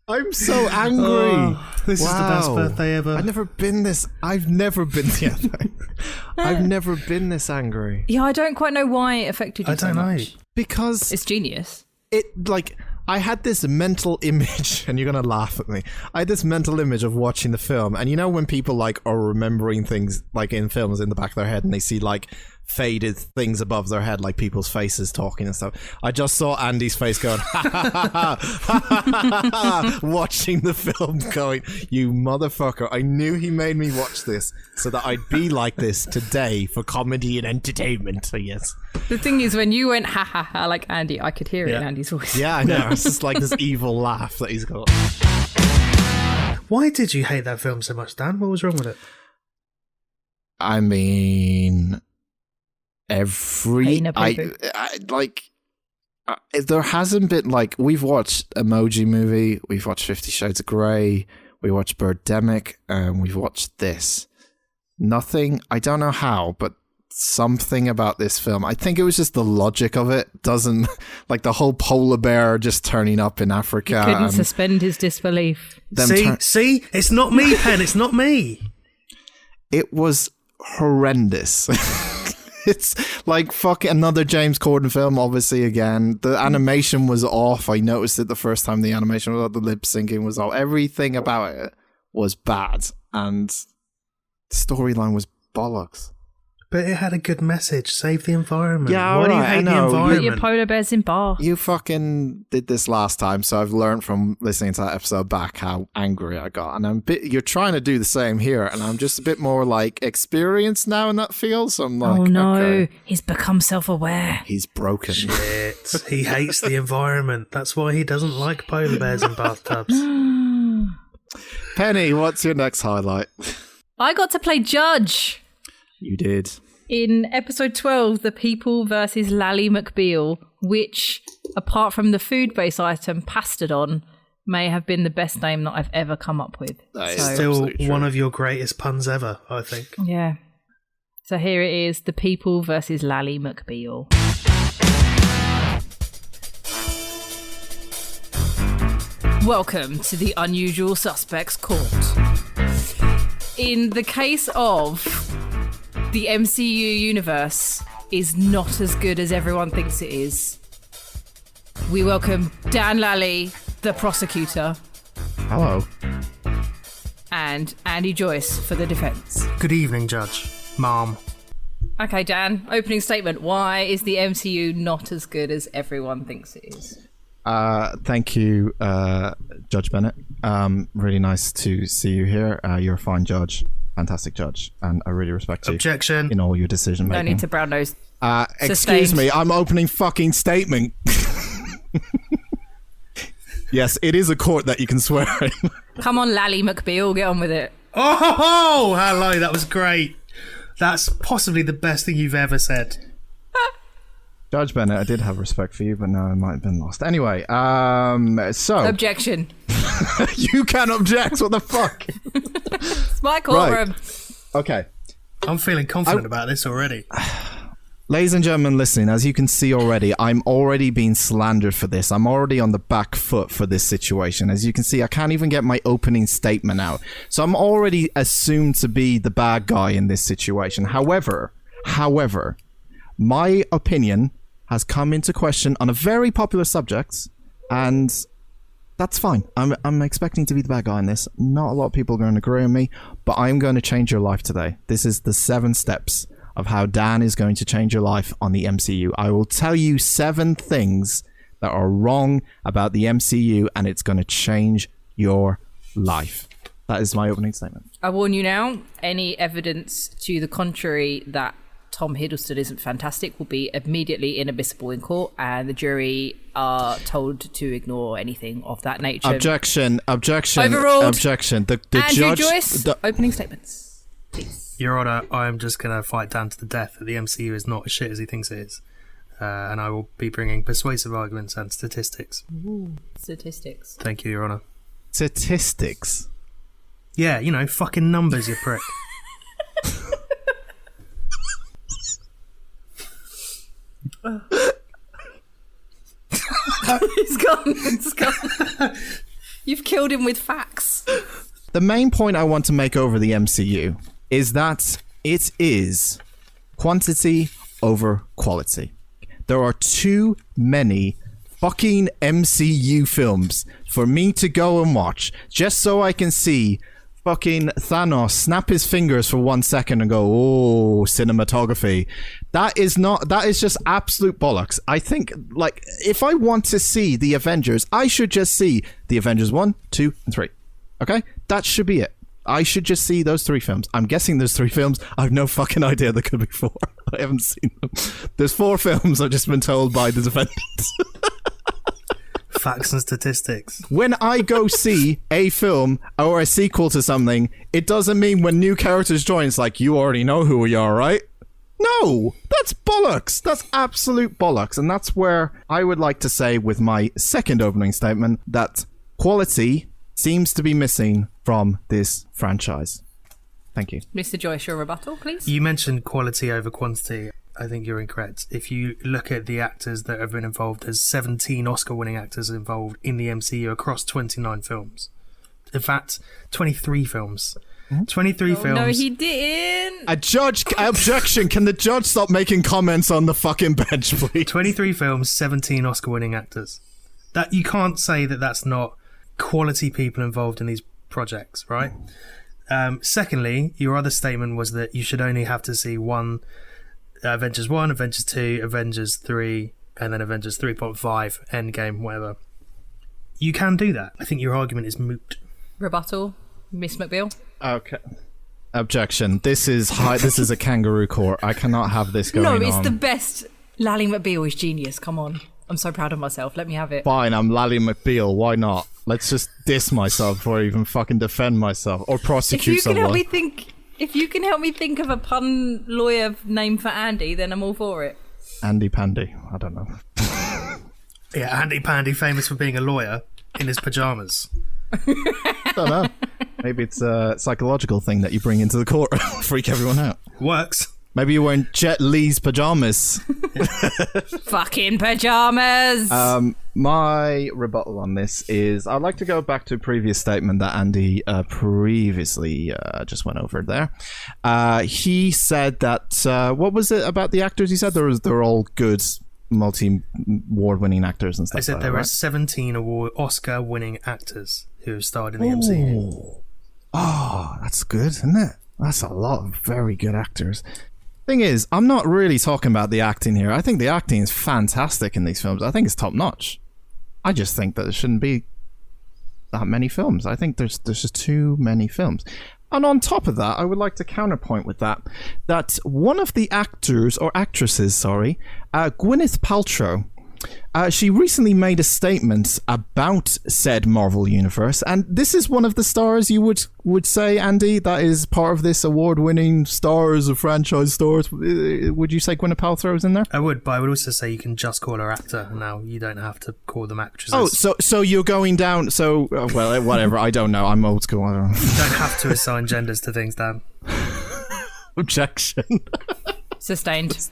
I'm so angry. Oh, this is the best birthday ever. I've never been this angry. Yeah, I don't quite know why it affected you so much. Because it's genius. I had this mental image, and you're gonna laugh at me. I had this mental image of watching the film, and you know when people are remembering things in films in the back of their head, and they see faded things above their head, like people's faces talking and stuff. I just saw Andy's face going, ha ha ha ha ha ha, watching the film, going, you motherfucker! I knew he made me watch this so that I'd be like this today for comedy and entertainment. So yes. The thing is, when you went ha ha ha like Andy, I could hear it in Andy's voice. Yeah, I know. It's just like this evil laugh that he's got. Why did you hate that film so much, Dan? What was wrong with it? I mean, there hasn't been we've watched Emoji Movie, we've watched 50 Shades of Grey, we watched Birdemic, and we've watched this. Nothing, I don't know how, but something about this film, I think it was just the logic of it doesn't, the whole polar bear just turning up in Africa. He couldn't suspend his disbelief. See, it's not me, Pen, it's not me. It was horrendous. It's like fucking another James Corden film, obviously, again. The animation was off. I noticed it the first time the animation was off. The lip syncing was off. Everything about it was bad. And the storyline was bollocks. But it had a good message. Save the environment. Yeah, why do you hate the environment? Put your polar bears in bath. You fucking did this last time, so I've learned from listening to that episode back how angry I got. And you're trying to do the same here, and I'm just a bit more experienced now in that field. So I'm like, oh no, okay. He's become self-aware. He's broken. Shit. He hates the environment. That's why he doesn't like polar bears in bathtubs. Penny, what's your next highlight? I got to play judge. You did. In episode 12, The People versus Lally McBeal, which, apart from the food-based item Pastodon, may have been the best name that I've ever come up with. Still one of your greatest puns ever, I think. Yeah. So here it is, The People versus Lally McBeal. Welcome to the Unusual Suspects Court. In the case of the MCU universe is not as good as everyone thinks it is, we welcome Dan Lally, the prosecutor. Hello. And Andy Joyce for the defence. Good evening, Judge. Mom. Okay, Dan, opening statement. Why is the MCU not as good as everyone thinks it is? Thank you, Judge Bennett. Really nice to see you here. You're a fine judge. Fantastic judge. And I really respect you. Objection. In all your decision making. No need to brown nose. Excuse me, I'm opening fucking statement. Yes, it is a court that you can swear in. Come on, Lally McBeal, get on with it. Oh, hello, that was great. That's possibly the best thing you've ever said. Judge Bennett, I did have respect for you, but now I might have been lost. Anyway, so... Objection. You can't object, what the fuck? It's my courtroom. Right. Okay. I'm feeling confident about this already. Ladies and gentlemen listening, as you can see already, I'm already being slandered for this. I'm already on the back foot for this situation. As you can see, I can't even get my opening statement out. So I'm already assumed to be the bad guy in this situation. However, my opinion has come into question on a very popular subject, and that's fine. I'm expecting to be the bad guy in this. Not a lot of people are going to agree with me, but I'm going to change your life today. This is the 7 steps of how Dan is going to change your life on the MCU. I will tell you 7 things that are wrong about the MCU, and it's going to change your life. That is my opening statement. I warn you now, any evidence to the contrary that Tom Hiddleston isn't fantastic will be immediately inadmissible in court, and the jury are told to ignore anything of that nature. Objection. Overruled. Objection. The Andrew judge... Joyce, opening statements, please. Your Honour, I'm just going to fight Dan to the death that the MCU is not as shit as he thinks it is. And I will be bringing persuasive arguments and statistics. Ooh, statistics. Thank you, Your Honour. Statistics? Yeah, you know, fucking numbers, you prick. He's gone. You've killed him with facts. The main point I want to make over the MCU is that it is quantity over quality. There are too many fucking MCU films for me to go and watch just so I can see fucking Thanos snap his fingers for 1 second and go, oh, cinematography. That is just absolute bollocks. I think, like, if I want to see the Avengers, I should just see the Avengers 1, 2, and 3. Okay? That should be it. I should just see those 3 films. I'm guessing there's 3 films. I have no fucking idea there could be 4. I haven't seen them. There's 4 films I've just been told by the defendants. Facts and statistics. When I go see a film or a sequel to something, it doesn't mean when new characters join, it's like, you already know who we are, right? No, that's bollocks. That's absolute bollocks. And that's where I would like to say with my second opening statement that quality seems to be missing from this franchise. Thank you. Mr. Joyce, your rebuttal, please. You mentioned quality over quantity. I think you're incorrect. If you look at the actors that have been involved, there's 17 Oscar-winning actors involved in the MCU across 29 films. In fact, 23 films. 23 films. No, he didn't. A judge, objection. Can the judge stop making comments on the fucking bench, please? 23 films, 17 Oscar-winning actors. That you can't say that that's not quality people involved in these projects, right? Secondly, your other statement was that you should only have to see one Avengers 1, Avengers 2, Avengers 3, and then Avengers 3.5, Endgame, whatever. You can do that. I think your argument is moot. Rebuttal, Miss McBeal. Okay. Objection. This is a kangaroo court. I cannot have this going on. No, it's the best. Lally McBeal is genius. Come on. I'm so proud of myself. Let me have it. Fine, I'm Lally McBeal. Why not? Let's just diss myself before I even fucking defend myself or prosecute someone. If you can help me think of a pun lawyer name for Andy, then I'm all for it. Andy Pandy. I don't know. Yeah, Andy Pandy, famous for being a lawyer in his pajamas. I don't know. Maybe it's a psychological thing that you bring into the court. Freak everyone out. Works. Maybe you're wearing Jet Li's pajamas. Fucking pajamas. My rebuttal on this is I'd like to go back to a previous statement that Andy previously just went over there. He said that what was it about the actors? He said they're all good multi-award-winning actors and stuff. I said like there that, are right? 17 Oscar-winning actors who have starred in the MCU. Oh, that's good, isn't it? That's a lot of very good actors. Thing is, I'm not really talking about the acting here. I think the acting is fantastic in these films. I think it's top notch. I just think that there shouldn't be that many films. I think there's just too many films. And on top of that, I would like to counterpoint with that one of the actors or actresses, Gwyneth Paltrow, she recently made a statement about said Marvel universe, and this is one of the stars you would say, Andy, that is part of this award-winning stars of franchise stars. Would you say Gwyneth Paltrow is in there? I would, but I would also say you can just call her actor now. You don't have to call them actresses. Oh, so you're going down. So well, whatever. I don't know. I'm old school. I don't know. You don't have to assign genders to things, Dan. Objection. Sustained.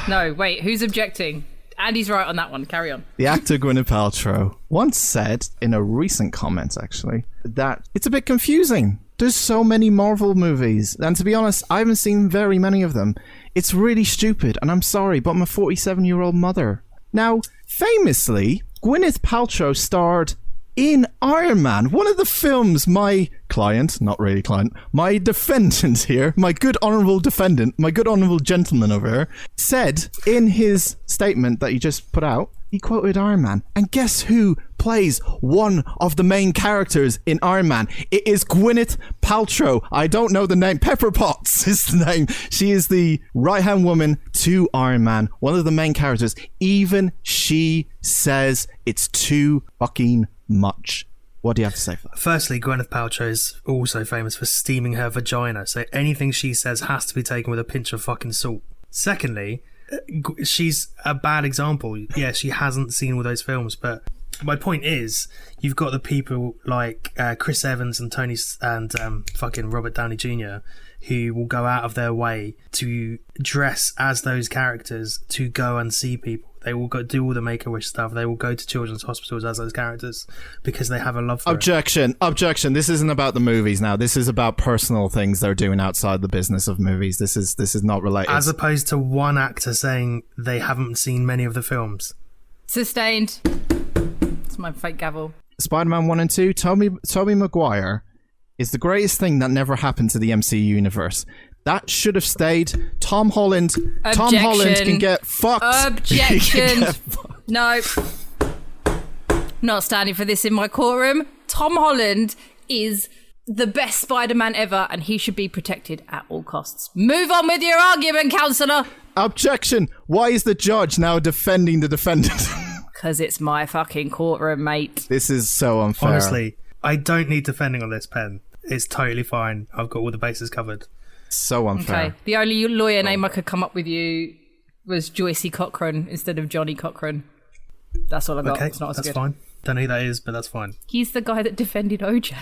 No, wait, who's objecting? Andy's right on that one. Carry on. The actor Gwyneth Paltrow once said in a recent comment, actually, that it's a bit confusing. There's so many Marvel movies, and to be honest, I haven't seen very many of them. It's really stupid, and I'm sorry, but I'm a 47-year-old mother. Now, famously, Gwyneth Paltrow starred in Iron Man, one of the films my client, not really client, my defendant here, my good honourable defendant, my good honourable gentleman over here, said in his statement that he just put out, he quoted Iron Man. And guess who plays one of the main characters in Iron Man? It is Gwyneth Paltrow. I don't know the name. Pepper Potts is the name. She is the right-hand woman to Iron Man, one of the main characters. Even she says it's too fucking much. What do you have to say for that? Firstly, Gwyneth Paltrow is also famous for steaming her vagina, so anything she says has to be taken with a pinch of fucking salt. Secondly, she's a bad example. Yeah, she hasn't seen all those films, but my point is, you've got the people like Chris Evans and fucking Robert Downey Jr. who will go out of their way to dress as those characters to go and see people. They will go do all the Make-A-Wish stuff. They will go to children's hospitals as those characters because they have a love for Objection. This isn't about the movies now. This is about personal things they're doing outside the business of movies. This is not related. As opposed to one actor saying they haven't seen many of the films. Sustained. It's my fake gavel. Spider-Man 1 and 2, Tobey Maguire is the greatest thing that never happened to the MCU universe. That should have stayed. Tom Holland can get fucked. Objection. No. Not standing for this in my courtroom. Tom Holland is the best Spider-Man ever, and he should be protected at all costs. Move on with your argument, counsellor. Objection. Why is the judge now defending the defendant? Because it's my fucking courtroom, mate. This is so unfair. Honestly, I don't need defending on this pen. It's totally fine. I've got all the bases covered. So unfair. Okay. The only lawyer name I could come up with you was Joycey Cochran instead of Johnny Cochran. That's all I got. Okay, it's not as that's good. fine. Don't know who that is, but that's fine. He's the guy that defended OJ.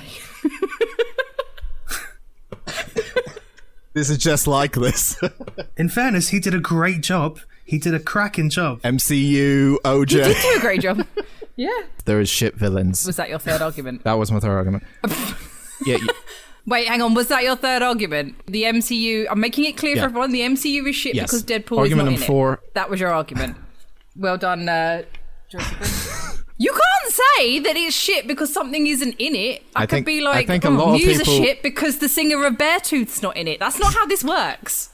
This is just like this. In fairness, he did a great job. He did a cracking job. MCU, OJ. He did do a great job. Yeah. There is shit villains. Was that your third argument? That was my third argument. Yeah. Wait, hang on. Was that your third argument? The MCU. I'm making it clear for everyone. The MCU is shit because Deadpool argument is not in four. it. That was your argument. Well done, Joseph. You can't say that it's shit because something isn't in it. I could be like, Muse are shit because the singer of Beartooth's not in it. That's not how this works.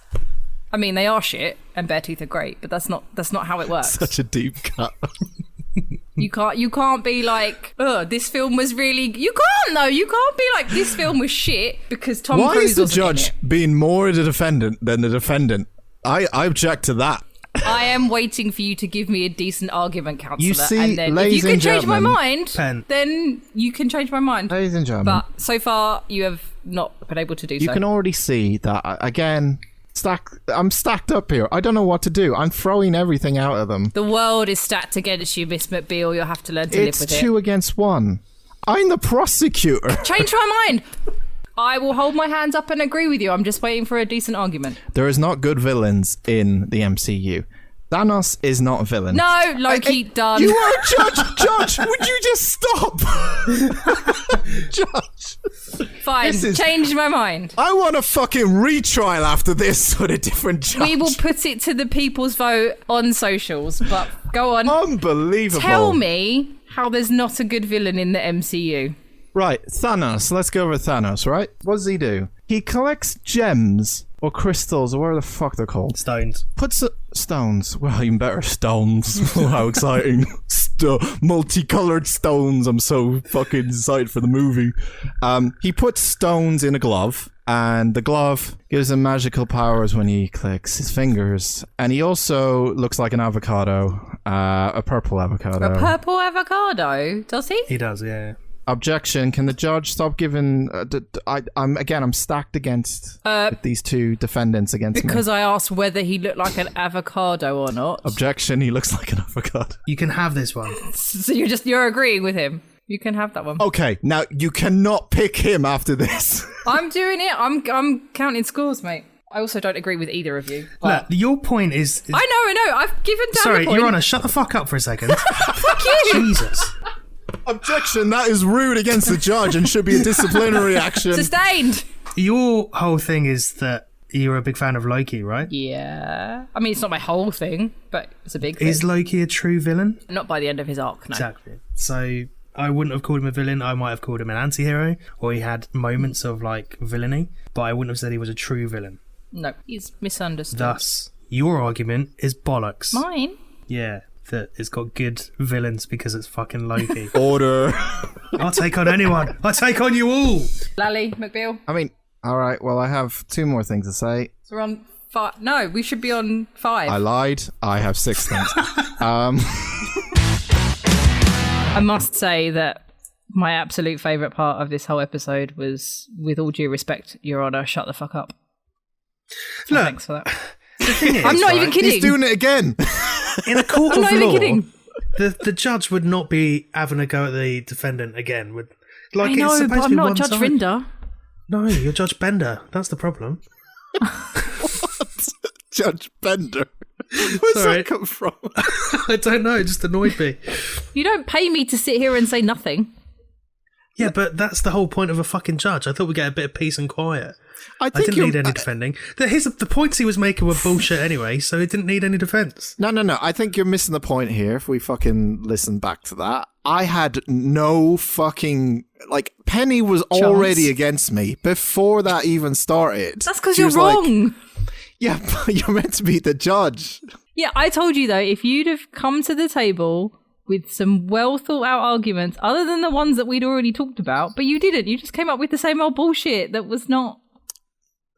I mean, they are shit and Beartooth are great, but that's not how it works. Such a deep cut. You can't be like, oh, this film was really. You can't though. You can't be like, this film was shit because Tom Cruise wasn't in it. Why is the judge being more the defendant than the defendant? I object to that. I am waiting for you to give me a decent argument, counsellor. You see, and then if you can change my mind, then you can change my mind. Ladies and gentlemen. But so far, you have not been able to do so. You can already see that, again, I'm stacked up here. I don't know what to do. I'm throwing everything out of them. The world is stacked against you, Miss McBeal. You'll have to learn to live with it. It's 2 against 1. I'm the prosecutor. Change my mind. I will hold my hands up and agree with you. I'm just waiting for a decent argument. There is not good villains in the MCU. Thanos is not a villain. No, Loki, done. You are a judge! Judge, would you just stop? Judge. Fine, change my mind. I want a fucking retrial after this with a different judge. We will put it to the people's vote on socials, but go on. Unbelievable. Tell me how there's not a good villain in the MCU. Right, Thanos. Let's go over Thanos, right? What does he do? He collects gems or crystals or whatever the fuck they're called. Stones. Stones. Well, even better, stones. Oh, how exciting. Multicolored stones. I'm so fucking excited for the movie. He puts stones in a glove, and the glove gives him magical powers when he clicks his fingers. And he also looks like an avocado, a purple avocado. A purple avocado? Does he? He does, yeah. Objection. Can the judge stop giving... I'm stacked against these 2 defendants against me. Because I asked whether he looked like an avocado or not. Objection. He looks like an avocado. You can have this one. So you're agreeing with him? You can have that one. Okay, now you cannot pick him after this. I'm doing it. I'm counting scores, mate. I also don't agree with either of you. Look, your point is... I know. I've given down Sorry, the point. Your Honour, shut the fuck up for a second. Fuck you. Jesus. Objection, that is rude against the judge and should be a disciplinary action. Sustained. Your whole thing is that you're a big fan of Loki, right? Yeah. I mean, it's not my whole thing, but it's a big thing. Is Loki a true villain? Not by the end of his arc, no. Exactly. So I wouldn't have called him a villain. I might have called him an anti-hero, or he had moments of like villainy, but I wouldn't have said he was a true villain. No, he's misunderstood. Thus, your argument is bollocks. Mine? Yeah, that it's got good villains because it's fucking Loki. Order. I'll take on anyone. I'll take on you all. Lally, McBeal. I mean, all right, well, I have 2 more things to say. So we're on 5. No, we should be on 5. I lied. I have 6 things. I must say that my absolute favourite part of this whole episode was, with all due respect, Your Honour, shut the fuck up. So Look, thanks for that. the thing is, I'm not even right, kidding. He's doing it again. in a court I'm of not even law, kidding. the judge would not be having a go at the defendant again. Would like I it's know, supposed but to I'm be not one Judge side. Rinder. No, you're Judge Bender. That's the problem. What? Judge Bender. Where's Sorry. that come from? I don't know. It just annoyed me. You don't pay me to sit here and say nothing. Yeah, but that's the whole point of a fucking judge. I thought we'd get a bit of peace and quiet. I I think didn't you're... need any defending. The points he was making were bullshit anyway, so he didn't need any defence. No. I think you're missing the point here if we fucking listen back to that. I had no fucking... Like, Penny was already against me before that even started. That's because She you're was like, wrong. yeah, but you're meant to be the judge. Yeah, I told you though, if you'd have come to the table with some well thought out arguments, other than the ones that we'd already talked about, but you didn't. You just came up with the same old bullshit that was not...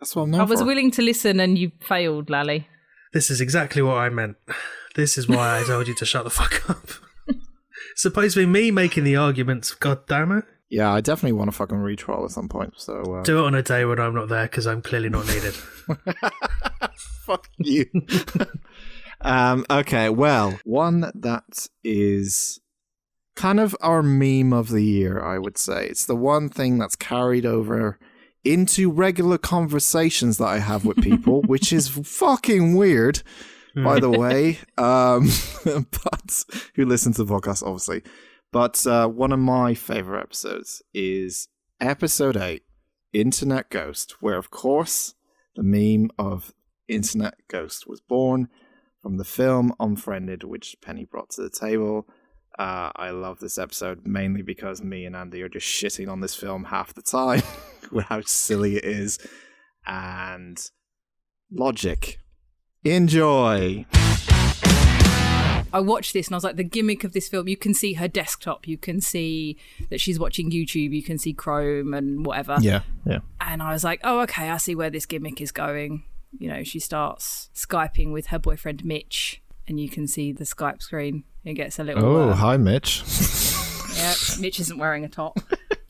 That's what I'm known I was for. willing to listen and you failed, Lally. This is exactly what I meant. This is why I told you to shut the fuck up. It's supposed to be me making the arguments, god damn it. Yeah, I definitely want to fucking retrial at some point, so... Do it on a day when I'm not there, because I'm clearly not needed. Fuck you. Okay, well, one that is kind of our meme of the year, I would say. It's the one thing that's carried over into regular conversations that I have with people, which is fucking weird, by the way. But who listens to the podcast, obviously. But one of my favorite episodes is episode 8, Internet Ghost, where, of course, the meme of Internet Ghost was born from the film Unfriended, which Penny brought to the table. I love this episode mainly because me and Andy are just shitting on this film half the time with how silly it is. And logic. Enjoy. I watched this and I was like, the gimmick of this film, you can see her desktop, you can see that she's watching YouTube, you can see Chrome and whatever. Yeah. And I was like, oh, okay, I see where this gimmick is going. You know, she starts Skyping with her boyfriend Mitch and you can see the Skype screen. It gets a little... Oh, hi, Mitch. Yeah, Mitch isn't wearing a top.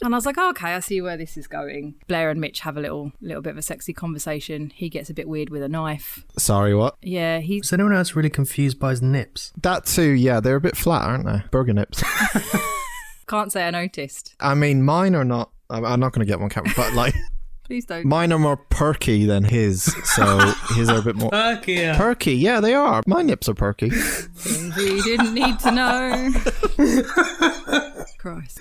And I was like, oh, okay, I see where this is going. Blair and Mitch have a little bit of a sexy conversation. He gets a bit weird with a knife. Sorry, what? Yeah, Is anyone else really confused by his nips? That too, yeah, they're a bit flat, aren't they? Burger nips. Can't say I noticed. I mean, mine are not... I'm not going to get one camera, but like... Please don't. Mine are more perky than his, so his are a bit more... Perky, yeah, they are. My nips are perky. Things we didn't need to know. Christ.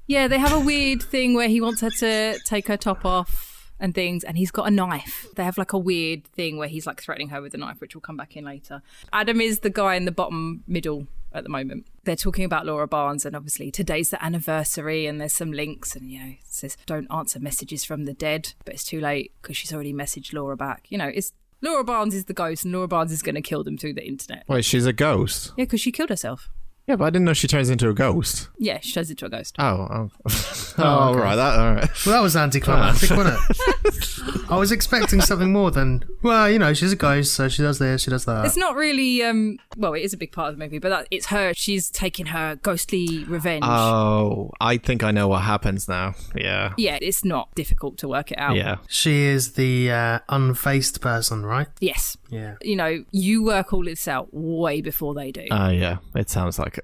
Yeah, they have a weird thing where he wants her to take her top off and things, and he's got a knife. They have like a weird thing where he's like threatening her with a knife, which will come back in later. Adam is the guy in the bottom middle at the moment. They're talking about Laura Barnes, and obviously today's the anniversary, and there's some links, and it says don't answer messages from the dead, but it's too late because she's already messaged Laura back. It's Laura Barnes is the ghost, and Laura Barnes is going to kill them through the internet. Wait, she's a ghost? Yeah, because she killed herself. Yeah, but I didn't know she turns into a ghost. Yeah, she turns into a ghost. Oh, okay. all right. All right. Well, that was anticlimactic, wasn't it? I was expecting something more than, she's a ghost, so she does this, she does that. It's not really, well, it is a big part of the movie, but it's her. She's taking her ghostly revenge. Oh, I think I know what happens now. Yeah. Yeah, it's not difficult to work it out. Yeah. She is the unfaced person, right? Yes. Yeah. You work all this out way before they do. Yeah. It sounds like it.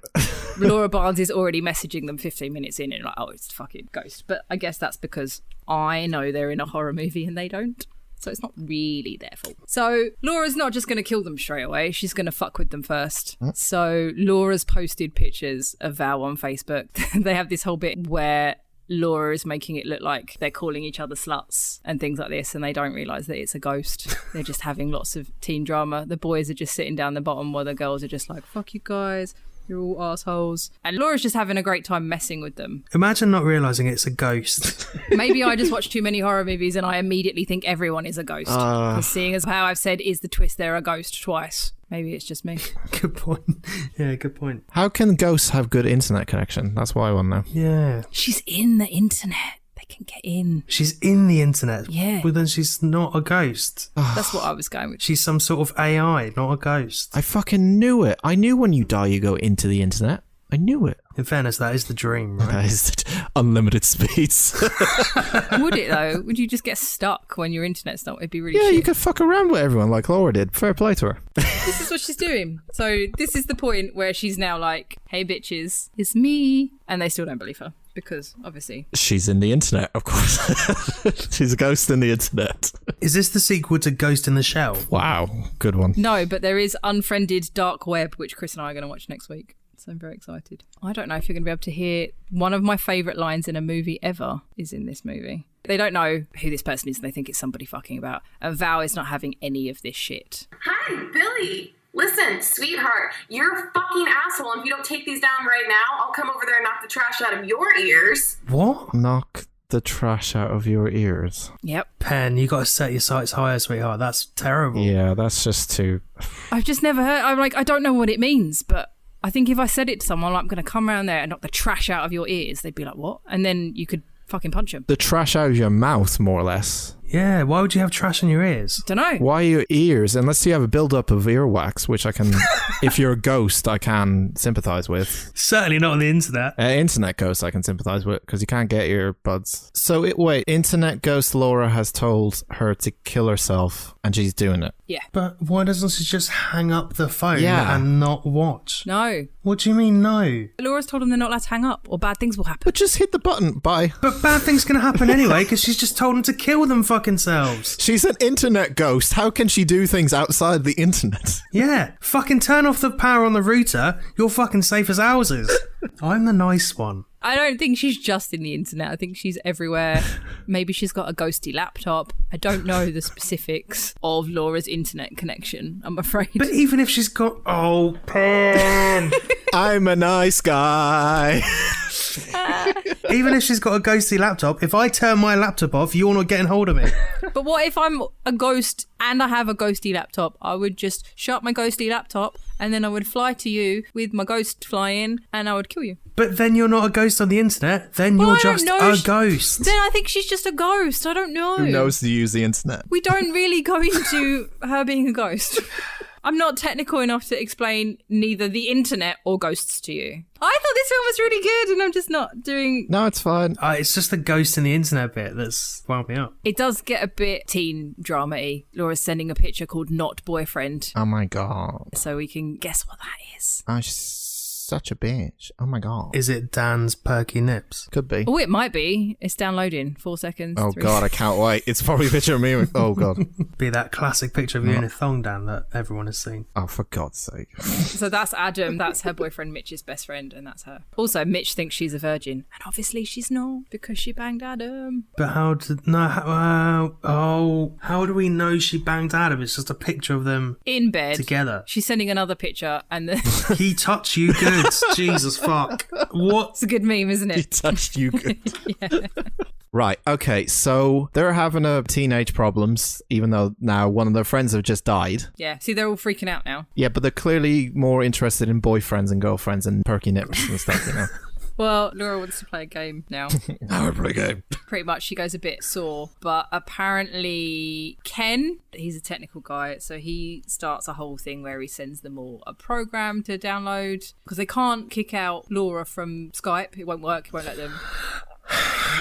Laura Barnes is already messaging them 15 minutes in and like, oh, it's a fucking ghost. But I guess that's because I know they're in a horror movie and they don't. So it's not really their fault. So Laura's not just going to kill them straight away. She's going to fuck with them first. So Laura's posted pictures of Val on Facebook. They have this whole bit where Laura is making it look like they're calling each other sluts and things like this, and they don't realise that it's a ghost. They're just having lots of teen drama. The boys are just sitting down the bottom while the girls are just like, fuck you guys. You're all assholes. And Laura's just having a great time messing with them. Imagine not realising it's a ghost. Maybe I just watch too many horror movies and I immediately think everyone is a ghost. Because seeing as how I've said is the twist, they're a ghost twice. Maybe it's just me. Good point. Yeah, good point. How can ghosts have good internet connection? That's what I want to know. Yeah. She's in the internet. They can get in. She's in the internet. Yeah. But then she's not a ghost. That's what I was going with. She's some sort of AI, not a ghost. I fucking knew it. I knew when you die, you go into the internet. I knew it. In fairness, that is the dream, right? That is unlimited speeds. Would it though? Would you just get stuck when your internet's not? It'd be really Yeah, shit. you could fuck around with everyone like Laura did. Fair play to her. This is what she's doing. So this is the point where she's now like, hey bitches, it's me. And they still don't believe her because obviously. She's in the internet, of course. She's a ghost in the internet. Is this the sequel to Ghost in the Shell? Wow, good one. No, but there is Unfriended Dark Web, which Chris and I are going to watch next week. So I'm very excited. I don't know if you're going to be able to hear one of my favourite lines in a movie ever is in this movie. They don't know who this person is and they think it's somebody fucking about. And Val is not having any of this shit. Hi, Billy. Listen, sweetheart, you're a fucking asshole. And if you don't take these down right now, I'll come over there and knock the trash out of your ears. What? Knock the trash out of your ears. Yep. Pen, you got to set your sights higher, sweetheart. That's terrible. Yeah, that's just too... I've just never heard. I'm like, I don't know what it means, but I think if I said it to someone, like, I'm going to come around there and knock the trash out of your ears, they'd be like, what? And then you could fucking punch them. The trash out of your mouth, more or less. Yeah, why would you have trash in your ears? Don't know. Why your ears? Unless you have a build-up of earwax, which I can... if you're a ghost, I can sympathise with. Certainly not on the internet. Internet ghost I can sympathise with, because you can't get earbuds. So, wait, internet ghost Laura has told her to kill herself, and she's doing it. Yeah. But why doesn't she just hang up the phone Yeah. and not watch? No. What do you mean, no? Laura's told them they're not allowed to hang up or bad things will happen. But just hit the button. Bye. But bad things can happen anyway, because she's just told them to kill them fucking selves. She's an internet ghost. How can she do things outside the internet? Yeah, fucking turn off the power on the router. You're fucking safe as houses. I'm the nice one. I don't think she's just in the internet. I think she's everywhere. Maybe she's got a ghosty laptop. I don't know the specifics of Laura's internet connection, I'm afraid. But even if she's got... Oh, Pen! I'm a nice guy. Even if she's got a ghosty laptop, if I turn my laptop off, you're not getting hold of me. But what if I'm a ghost and I have a ghosty laptop? I would just shut my ghosty laptop and then I would fly to you with my ghost flying and I would kill you. But then you're not a ghost on the internet. Then Well, you're I don't just know. a ghost. Then I think she's just a ghost. I don't know. Who knows to use the internet? We don't really go into her being a ghost. I'm not technical enough to explain neither the internet or ghosts to you. I thought this film was really good and I'm just not doing... No, it's fine. It's just the ghost in the internet bit that's wound me up. It does get a bit teen drama-y. Laura's sending a picture called Not Boyfriend, Oh my god. so we can guess what that is. Oh, she's such a bitch. Oh my god. Is it Dan's perky nips? Could be. Oh, it might be. It's downloading. 4 seconds. Oh 3. god, I can't wait. It's probably a picture of me. Oh god. Be that classic picture of you in a thong, Dan, that everyone has seen. Oh, for God's sake. So that's Adam. That's her boyfriend Mitch's best friend, and that's her. Also, Mitch thinks she's a virgin, and obviously she's not because she banged Adam. But how do we know she banged Adam? It's just a picture of them In bed. together. She's sending another picture, and then He touched you good. Jesus fuck. What? it's a good meme, isn't He it? touched you good. Right, okay, so they're having a teenage problems, even though now one of their friends have just died. Yeah. See, they're all freaking out now. Yeah, but they're clearly more interested in boyfriends and girlfriends and perky nips and stuff, you know. Well, Laura wants to play a game now. Now we're pretty good. Pretty much, she goes a bit sore, but apparently Ken, he's a technical guy, so he starts a whole thing where he sends them all a program to download because they can't kick out Laura from Skype. It won't work. It won't let them.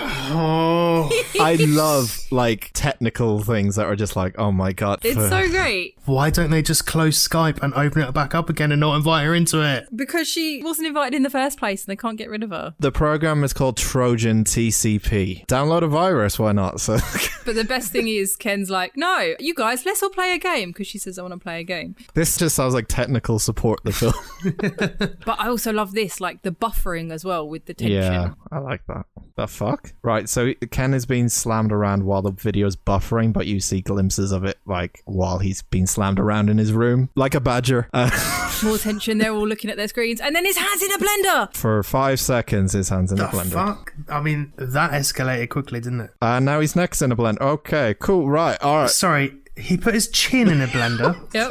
Oh, I love like technical things that are just like, oh my god. It's so great. why don't they just close Skype and open it back up again and not invite her into it? Because she wasn't invited in the first place and they can't get rid of her. The program is called Trojan TCP. Download a virus, why not? So But the best thing is Ken's like, no, you guys, let's all play a game, because she says I want to play a game. this just sounds like technical support, the film. But I also love this, like the buffering as well with the tension. Yeah, I like that. The fuck? Right, so Ken is being slammed around while the video's buffering, but you see glimpses of it like while he's being slammed around in his room, like a badger. More tension, they're all looking at their screens, and then his hand's in a blender! For 5 seconds, his hand's in The a blender. fuck? I mean, that escalated quickly, didn't it? And now his neck's in a blender. Okay, cool, right, alright. Sorry, he put his chin in a blender. Yep.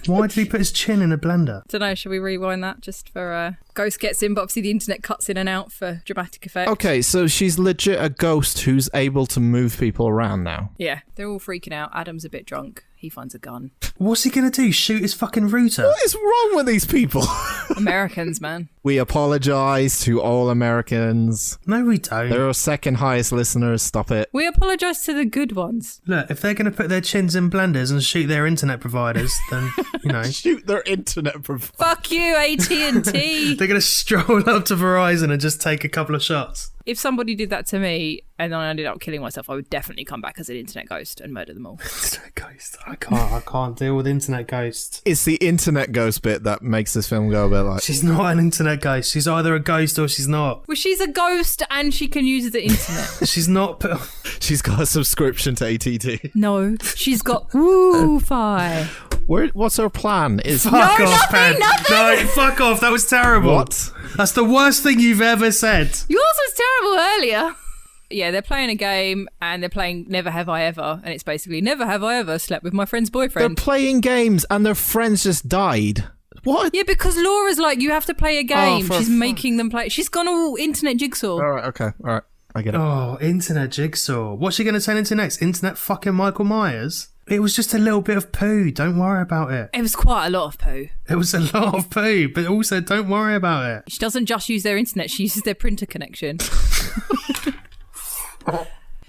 Why did he put his chin in a blender? Don't know, should we rewind that just for Ghost gets in, but obviously the internet cuts in and out for dramatic effect. Okay, so she's legit a ghost who's able to move people around now. Yeah, they're all freaking out. Adam's a bit drunk. He finds a gun. What's he gonna do? Shoot his fucking router? What is wrong with these people? Americans, man. We apologize to all Americans. No, we don't. They're our second highest listeners. Stop it. We apologise to the good ones. Look, if they're gonna put their chins in blenders and shoot their internet providers, then, you know. Shoot their internet provider. Fuck you, AT&T. They're gonna stroll up to Verizon and just take a couple of shots. If somebody did that to me and then I ended up killing myself, I would definitely come back as an internet ghost and murder them all. Internet ghost. I can't deal with internet ghosts. It's the internet ghost bit that makes this film go a bit like... She's not an internet ghost. She's either a ghost or she's not. Well, she's a ghost and she can use the internet. She's not. She's got a subscription to ATT. No, she's got Wi-Fi. What's her plan? Is Fuck off, nothing, Ben. nothing. No, fuck off. That was terrible. What? That's the worst thing you've ever said. Yours was terrible earlier. Yeah, they're playing a game and they're playing Never Have I Ever, and it's basically Never Have I Ever slept with my friend's They're boyfriend. playing games and their friends just died. What? Yeah, because Laura's like, you have to play a game. for She's fuck. making them play. She's gone all internet jigsaw. All right, okay, all right. I get it. Oh, internet jigsaw. What's she going to turn into next? Internet fucking Michael Myers? It was just a little bit of poo. Don't worry about it. It was quite a lot of poo. It was a lot of poo, but also don't worry about it. She doesn't just use their internet, she uses their printer connection.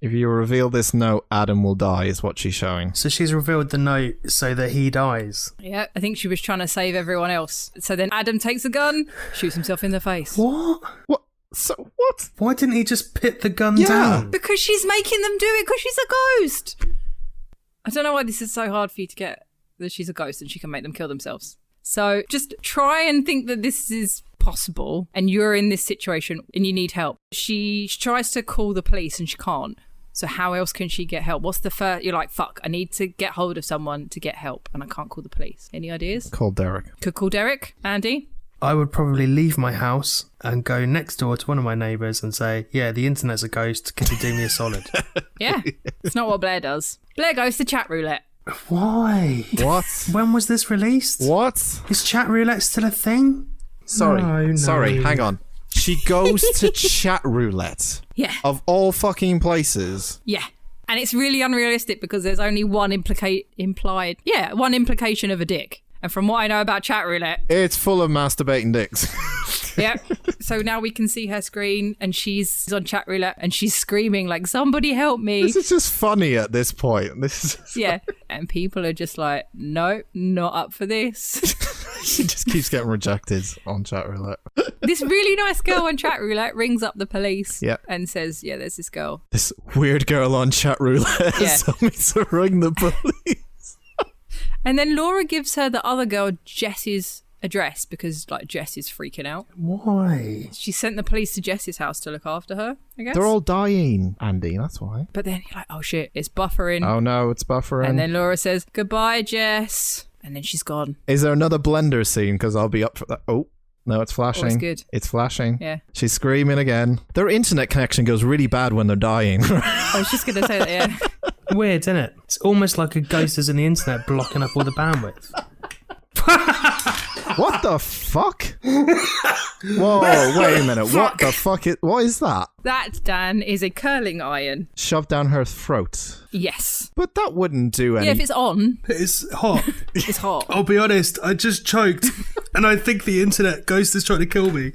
If you reveal this note, Adam will die, is what she's showing. So she's revealed the note so that he dies. Yeah, I think she was trying to save everyone else. So then Adam takes a gun, shoots himself in the face. What? What? So, what? Why didn't he just put the gun Yeah. down? Because she's making them do it because she's a ghost. I don't know why this is so hard for you to get that she's a ghost and she can make them kill themselves. So just try and think that this is possible and you're in this situation and you need help. She tries to call the police and she can't. So how else can she get help? What's the first? You're like, fuck, I need to get hold of someone to get help and I can't call the police. Any ideas? Call Derek. Could call Derek. Andy? I would probably leave my house and go next door to one of my neighbours and say, yeah, the internet's a ghost. Can you do me a solid? Yeah. It's not what Blair does. Blair goes to chat roulette. Why? What? When was this released? What? Is chat roulette still a thing? Sorry. No. Sorry, hang on. She goes to chat roulette. Yeah. Of all fucking places. Yeah. And it's really unrealistic because there's only one one implication of a dick. And from what I know about chat roulette, It's full of masturbating dicks. yeah. So now we can see her screen and she's on chat roulette and she's screaming like, somebody help me. This is just funny at this point. This is... Yeah. And people are just like, no, not up for this. She just keeps getting rejected on chat roulette. This really nice girl on chat roulette rings up the police Yeah. and says, yeah, there's this girl. This weird girl on chat roulette Yeah. told me to ring the police. And then Laura gives her the other girl Jess's address because like Jess is freaking out. Why? She sent the police to Jess's house to look after her, I guess. They're all dying, Andy, that's why. But then you're like, oh shit, it's buffering. Oh no, it's buffering. And then Laura says, goodbye, Jess. And then she's gone. Is there another blender scene? Because I'll be up for that. Oh, no, it's flashing. Oh, it's good. It's flashing. Yeah. She's screaming again. Their internet connection goes really bad when they're dying. I was just going to say that, yeah. Weird, isn't it? It's almost like a ghost is in the internet blocking up all the bandwidth. What the fuck? Whoa, wait a minute. What the fuck what is that? That, Dan, is a curling iron. Shoved down her throat. Yes. But that wouldn't do any... Yeah, if it's on, It's hot. it's hot. I'll be honest, I just choked and I think the internet ghost is trying to kill me.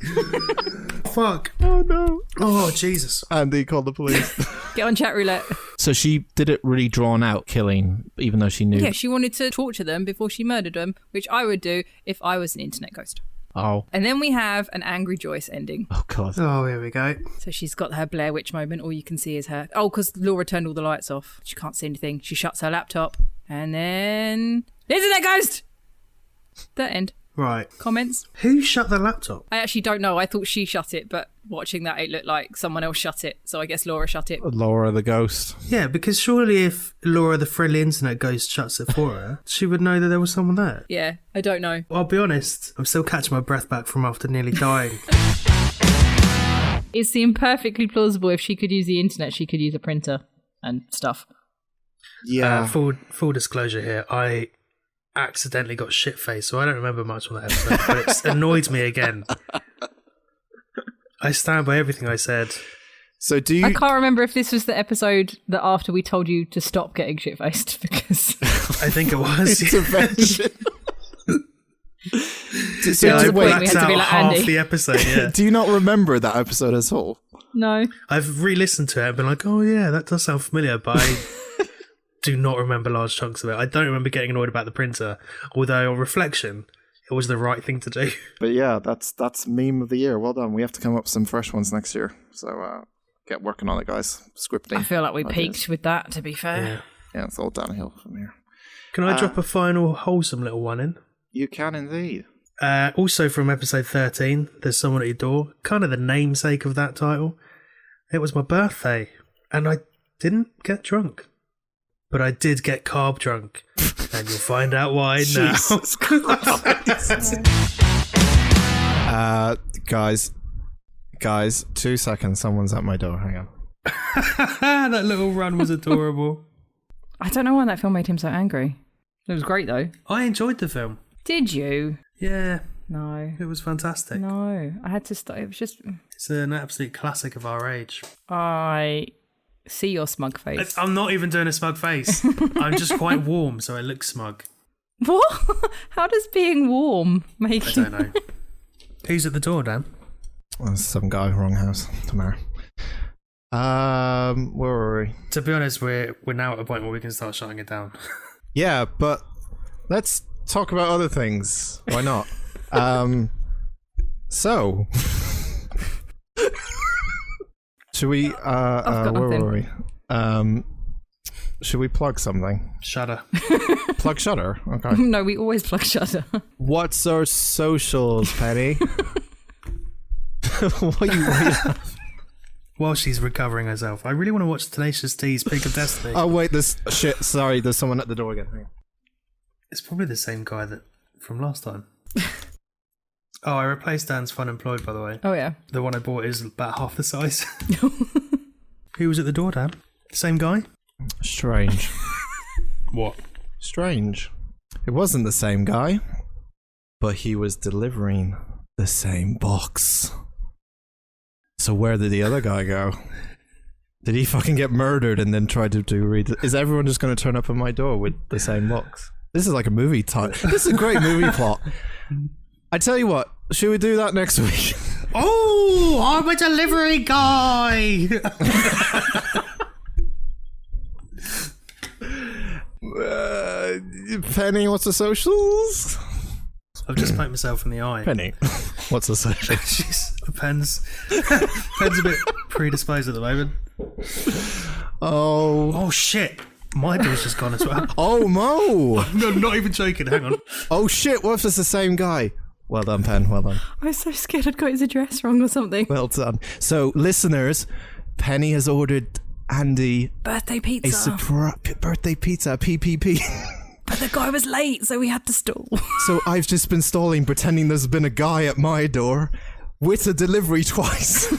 fuck. Oh no. Oh, Jesus. Andy called the police. Get on chat roulette. So she did it really drawn out, killing, even though she knew. Yeah, she wanted to torture them before she murdered them, which I would do if I was an internet ghost. Oh. And then we have an Angry Joyce ending. Oh, God. Oh, here we go. So she's got her Blair Witch moment. All you can see is her. Oh, because Laura turned all the lights off. She can't see anything. She shuts her laptop. And then... Internet ghost! That end. Right. Comments? Who shut the laptop? I actually don't know. I thought she shut it, but watching that, it looked like someone else shut it. So I guess Laura shut it. Laura the ghost. Yeah, because surely if Laura the friendly internet ghost shuts it for her, she would know that there was someone there. Yeah, I don't know. I'll be honest, I'm still catching my breath back from after nearly dying. It seemed perfectly plausible if she could use the internet, she could use a printer and stuff. Yeah. Full disclosure here, I accidentally got shit-faced, so I don't remember much from that episode, but it's annoyed me again. I stand by everything I said. So do you... I can't remember if this was the episode that after we told you to stop getting shit-faced, because... I think it was. Intervention. Yeah, I we had blacked to out be like half Andy. the episode, yeah. Do you not remember that episode at all? No. I've re-listened to it and been like, oh yeah, that does sound familiar, but I do not remember large chunks of it. I don't remember getting annoyed about the printer, although on reflection, it was the right thing to do. But yeah, that's meme of the year. Well done. We have to come up with some fresh ones next year. So get working on it, guys. Scripting. I feel like we ideas. peaked with that, to be fair. Yeah, it's all downhill from here. Can I drop a final wholesome little one in? You can indeed. Also from episode 13, There's Someone at Your Door, kind of the namesake of that title. It was my birthday, and I didn't get drunk. But I did get carb drunk, and you'll find out why now. Jesus Christ. Guys, 2 seconds. Someone's at my door. Hang on. That little run was adorable. I don't know why that film made him so angry. It was great, though. I enjoyed the film. Did you? Yeah, No. it was fantastic. No. I had to start. It was just... It's an absolute classic of our age. I see your smug face. I'm not even doing a smug face. I'm just quite warm, so I look smug. What? How does being warm make I you... don't know. Who's at the door, Dan? Oh, some guy, wrong house. Tomorrow. Where were we? To be honest, we're now at a point where we can start shutting it down. Yeah, but let's talk about other things. Why not? So, should we? got Where nothing. were we? Should we plug something? Shudder. Plug Shutter. Okay. No, we always plug Shudder. What's our socials, Penny? what you? While she's recovering herself, I really want to watch Tenacious D's Peak of Destiny. Oh wait, there's shit. Sorry, there's someone at the door again. Hang on. It's probably the same guy that from last time. Oh, I replaced Dan's Fun Employed, by the way. Oh, yeah. The one I bought is about half the size. Who was at the door, Dan? Same guy? Strange. What? Strange. It wasn't the same guy, but he was delivering the same box. So where did the other guy go? Did he fucking get murdered and then try to read? Is everyone just going to turn up at my door with the same box? This is like a movie title. This is a great movie plot. I tell you what, should we do that next week? Oh, I'm a delivery guy! Penny, what's the socials? I've just poked myself in the eye. Penny, what's the socials? Jeez, Pen's a bit predisposed at the moment. Oh shit! My bill's just gone as well. Oh, Mo! No, not even joking. Hang on. Oh shit! What if it's the same guy? Well done, Pen. Well done. I was so scared I'd got his address wrong or something. Well done. So, listeners, Penny has ordered Andy Birthday a pizza. birthday pizza, PPP. But the guy was late, so we had to stall. So I've just been stalling, pretending there's been a guy at my door with a delivery twice.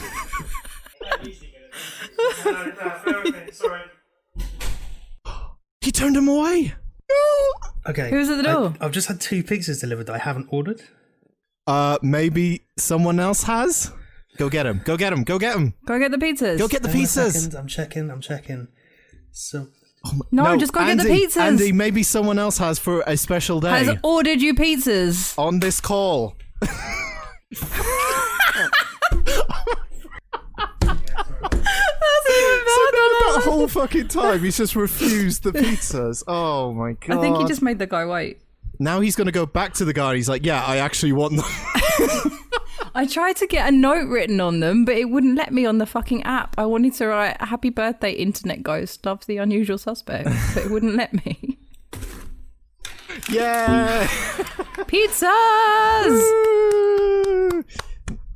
He turned him away. No. Okay. Who's at the door? I've just had 2 pizzas delivered that I haven't ordered. Maybe someone else has. Go get him. Go get him. Go get him. Go get the pizzas. Go get the Hang on a pizzas. second, I'm checking. So, No, just go get the pizzas. Andy, maybe someone else has for a special day Has ordered you pizzas. on this call. Oh fucking time. He's just refused the pizzas. Oh my god. I think he just made the guy wait. Now he's going to go back to the guy. He's like, yeah, I actually want them. I tried to get a note written on them, but it wouldn't let me on the fucking app. I wanted to write, "Happy birthday, Internet Ghost. Love the unusual suspect," but it wouldn't let me. Yeah. Pizzas!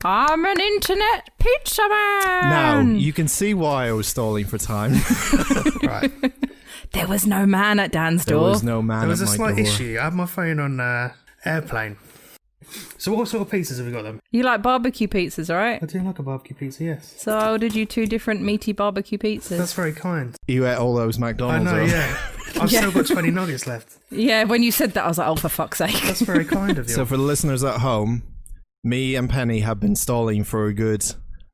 I'm an internet pizza man! Now, you can see why I was stalling for time. Right. There was no man at Dan's There door. was no man There was at a my slight door. issue. I had my phone on airplane. So what sort of pizzas have you got then? You like barbecue pizzas, right? I do like a barbecue pizza, yes. So I ordered you 2 different meaty barbecue pizzas. That's very kind. You ate all those I McDonald's. know, though. yeah. I've still got 20 nuggets left. Yeah, when you said that, I was like, oh, for fuck's sake. That's very kind of you. So for the listeners at home, me and Penny have been stalling for a good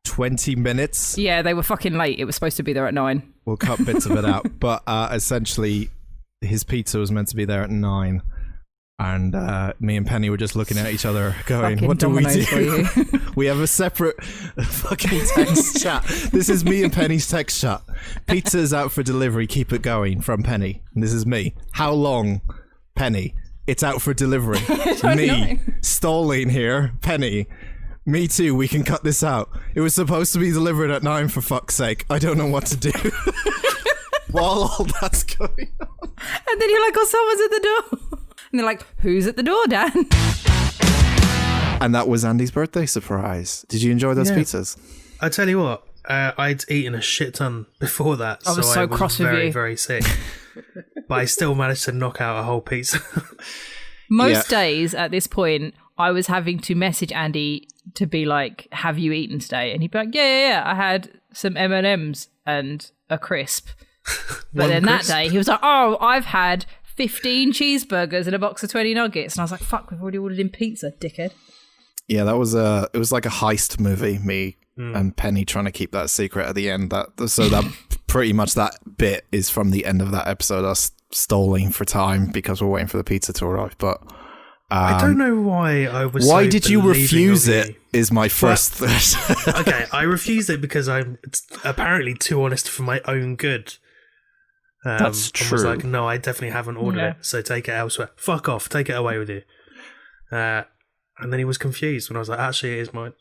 20 minutes. Yeah, they were fucking late. It was supposed to be there at 9. We'll cut bits of it out. But essentially, his pizza was meant to be there at 9. And me and Penny were just looking at each other going, Fucking what do we Domino's for do? you. We have a separate fucking text chat. This is me and Penny's text chat. Pizza is out for delivery. Keep it going from Penny. And this is me. How long? Penny. It's out for delivery. Me. Stalling here. Penny. Me too. We can cut this out. It was supposed to be delivered at 9 for fuck's sake. I don't know what to do. While all that's going on. And then you're like, oh, someone's at the door. And they're like, who's at the door, Dan? And that was Andy's birthday surprise. Did you enjoy those Yeah. pizzas? I tell you what, I'd eaten a shit ton before that, I was so cross with very, you. very sick. But I still managed to knock out a whole pizza. Most days at this point, I was having to message Andy to be like, have you eaten today? And he'd be like, yeah. I had some M&Ms and a crisp. But then crisp? that day, he was like, oh, I've had 15 cheeseburgers and a box of 20 nuggets. And I was like, fuck, we've already ordered in pizza, dickhead. Yeah, it was like a heist movie, me and Penny trying to keep that secret at the end. So that pretty much that bit is from the end of that episode, us stalling for time because we're waiting for the pizza to arrive. But I don't know why I was why so did you believing refuse of it you. is my first thought. Okay, I refused it because I'm apparently too honest for my own good. That's I was true. like, no, I definitely haven't ordered it, so take it elsewhere. Fuck off, take it away with you. And then he was confused when I was like, actually, it is mine.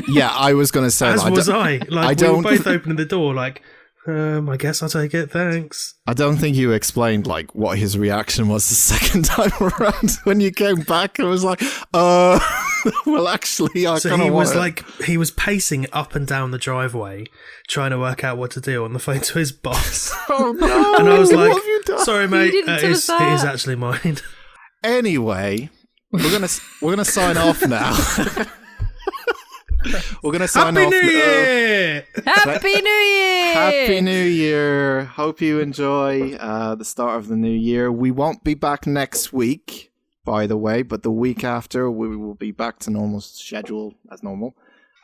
Yeah, I was going to say As that. was I. Like, we don't- were both opening the door, like, I guess I'll take it, thanks. I don't think you explained like what his reaction was the second time around when you came back. It was like, well, actually, I So kind he of was want it. like, he was pacing up and down the driveway, trying to work out what to do on the phone to his boss. Oh no! And I was what like, have you done? sorry, mate, didn't it tell is us that. actually mine. Anyway, we're gonna sign off now. We're gonna sign Happy off. New Year! Happy New Year! Happy New Year! Hope you enjoy the start of the new year. We won't be back next week, by the way, but the week after we will be back to normal schedule as normal.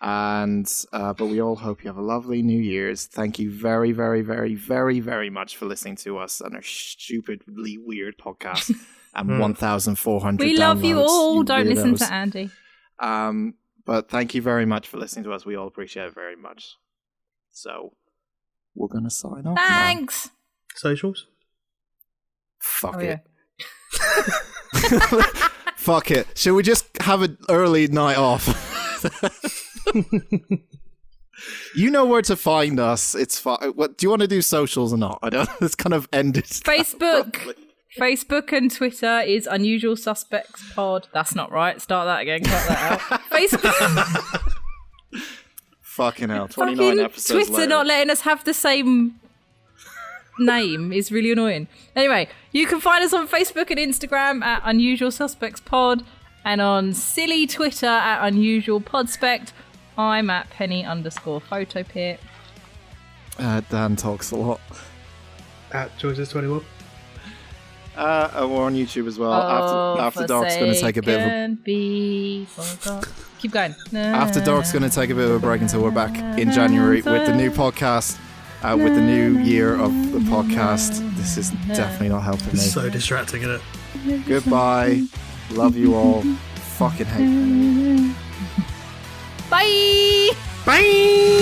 And but we all hope you have a lovely New Year's. Thank you very, very, very, very, very much for listening to us and our stupidly weird podcast. And 1,400. We love you downloads, all. you Don't listen weirdos. to Andy. But thank you very much for listening to us. We all appreciate it very much. So we're gonna sign off. now. Thanks. Socials? Fuck Oh, it. Fuck it. Should we just have an early night off? You know where to find us. It's fine. What do you want to do? Socials or not? I don't. It's kind of ended. Facebook and Twitter is Unusual Suspects Pod. That's not right. Start that again. Cut that out. Facebook. Fucking hell. 29 Fucking episodes Twitter later. not letting us have the same name is really annoying. Anyway, you can find us on Facebook and Instagram at Unusual Suspects Pod and on silly Twitter at Unusual Podspect. I'm at Penny_photopit. Dan talks a lot. At Joyces21. And we're on YouTube as well. After Dark's going to take a bit of a... Keep going. After Dark's going to take a bit of a break until we're back in January with the new podcast, with the new year of the podcast. This is definitely not helping me. So distracting, isn't it? Goodbye. Love you all. Fucking hate. Bye. Bye!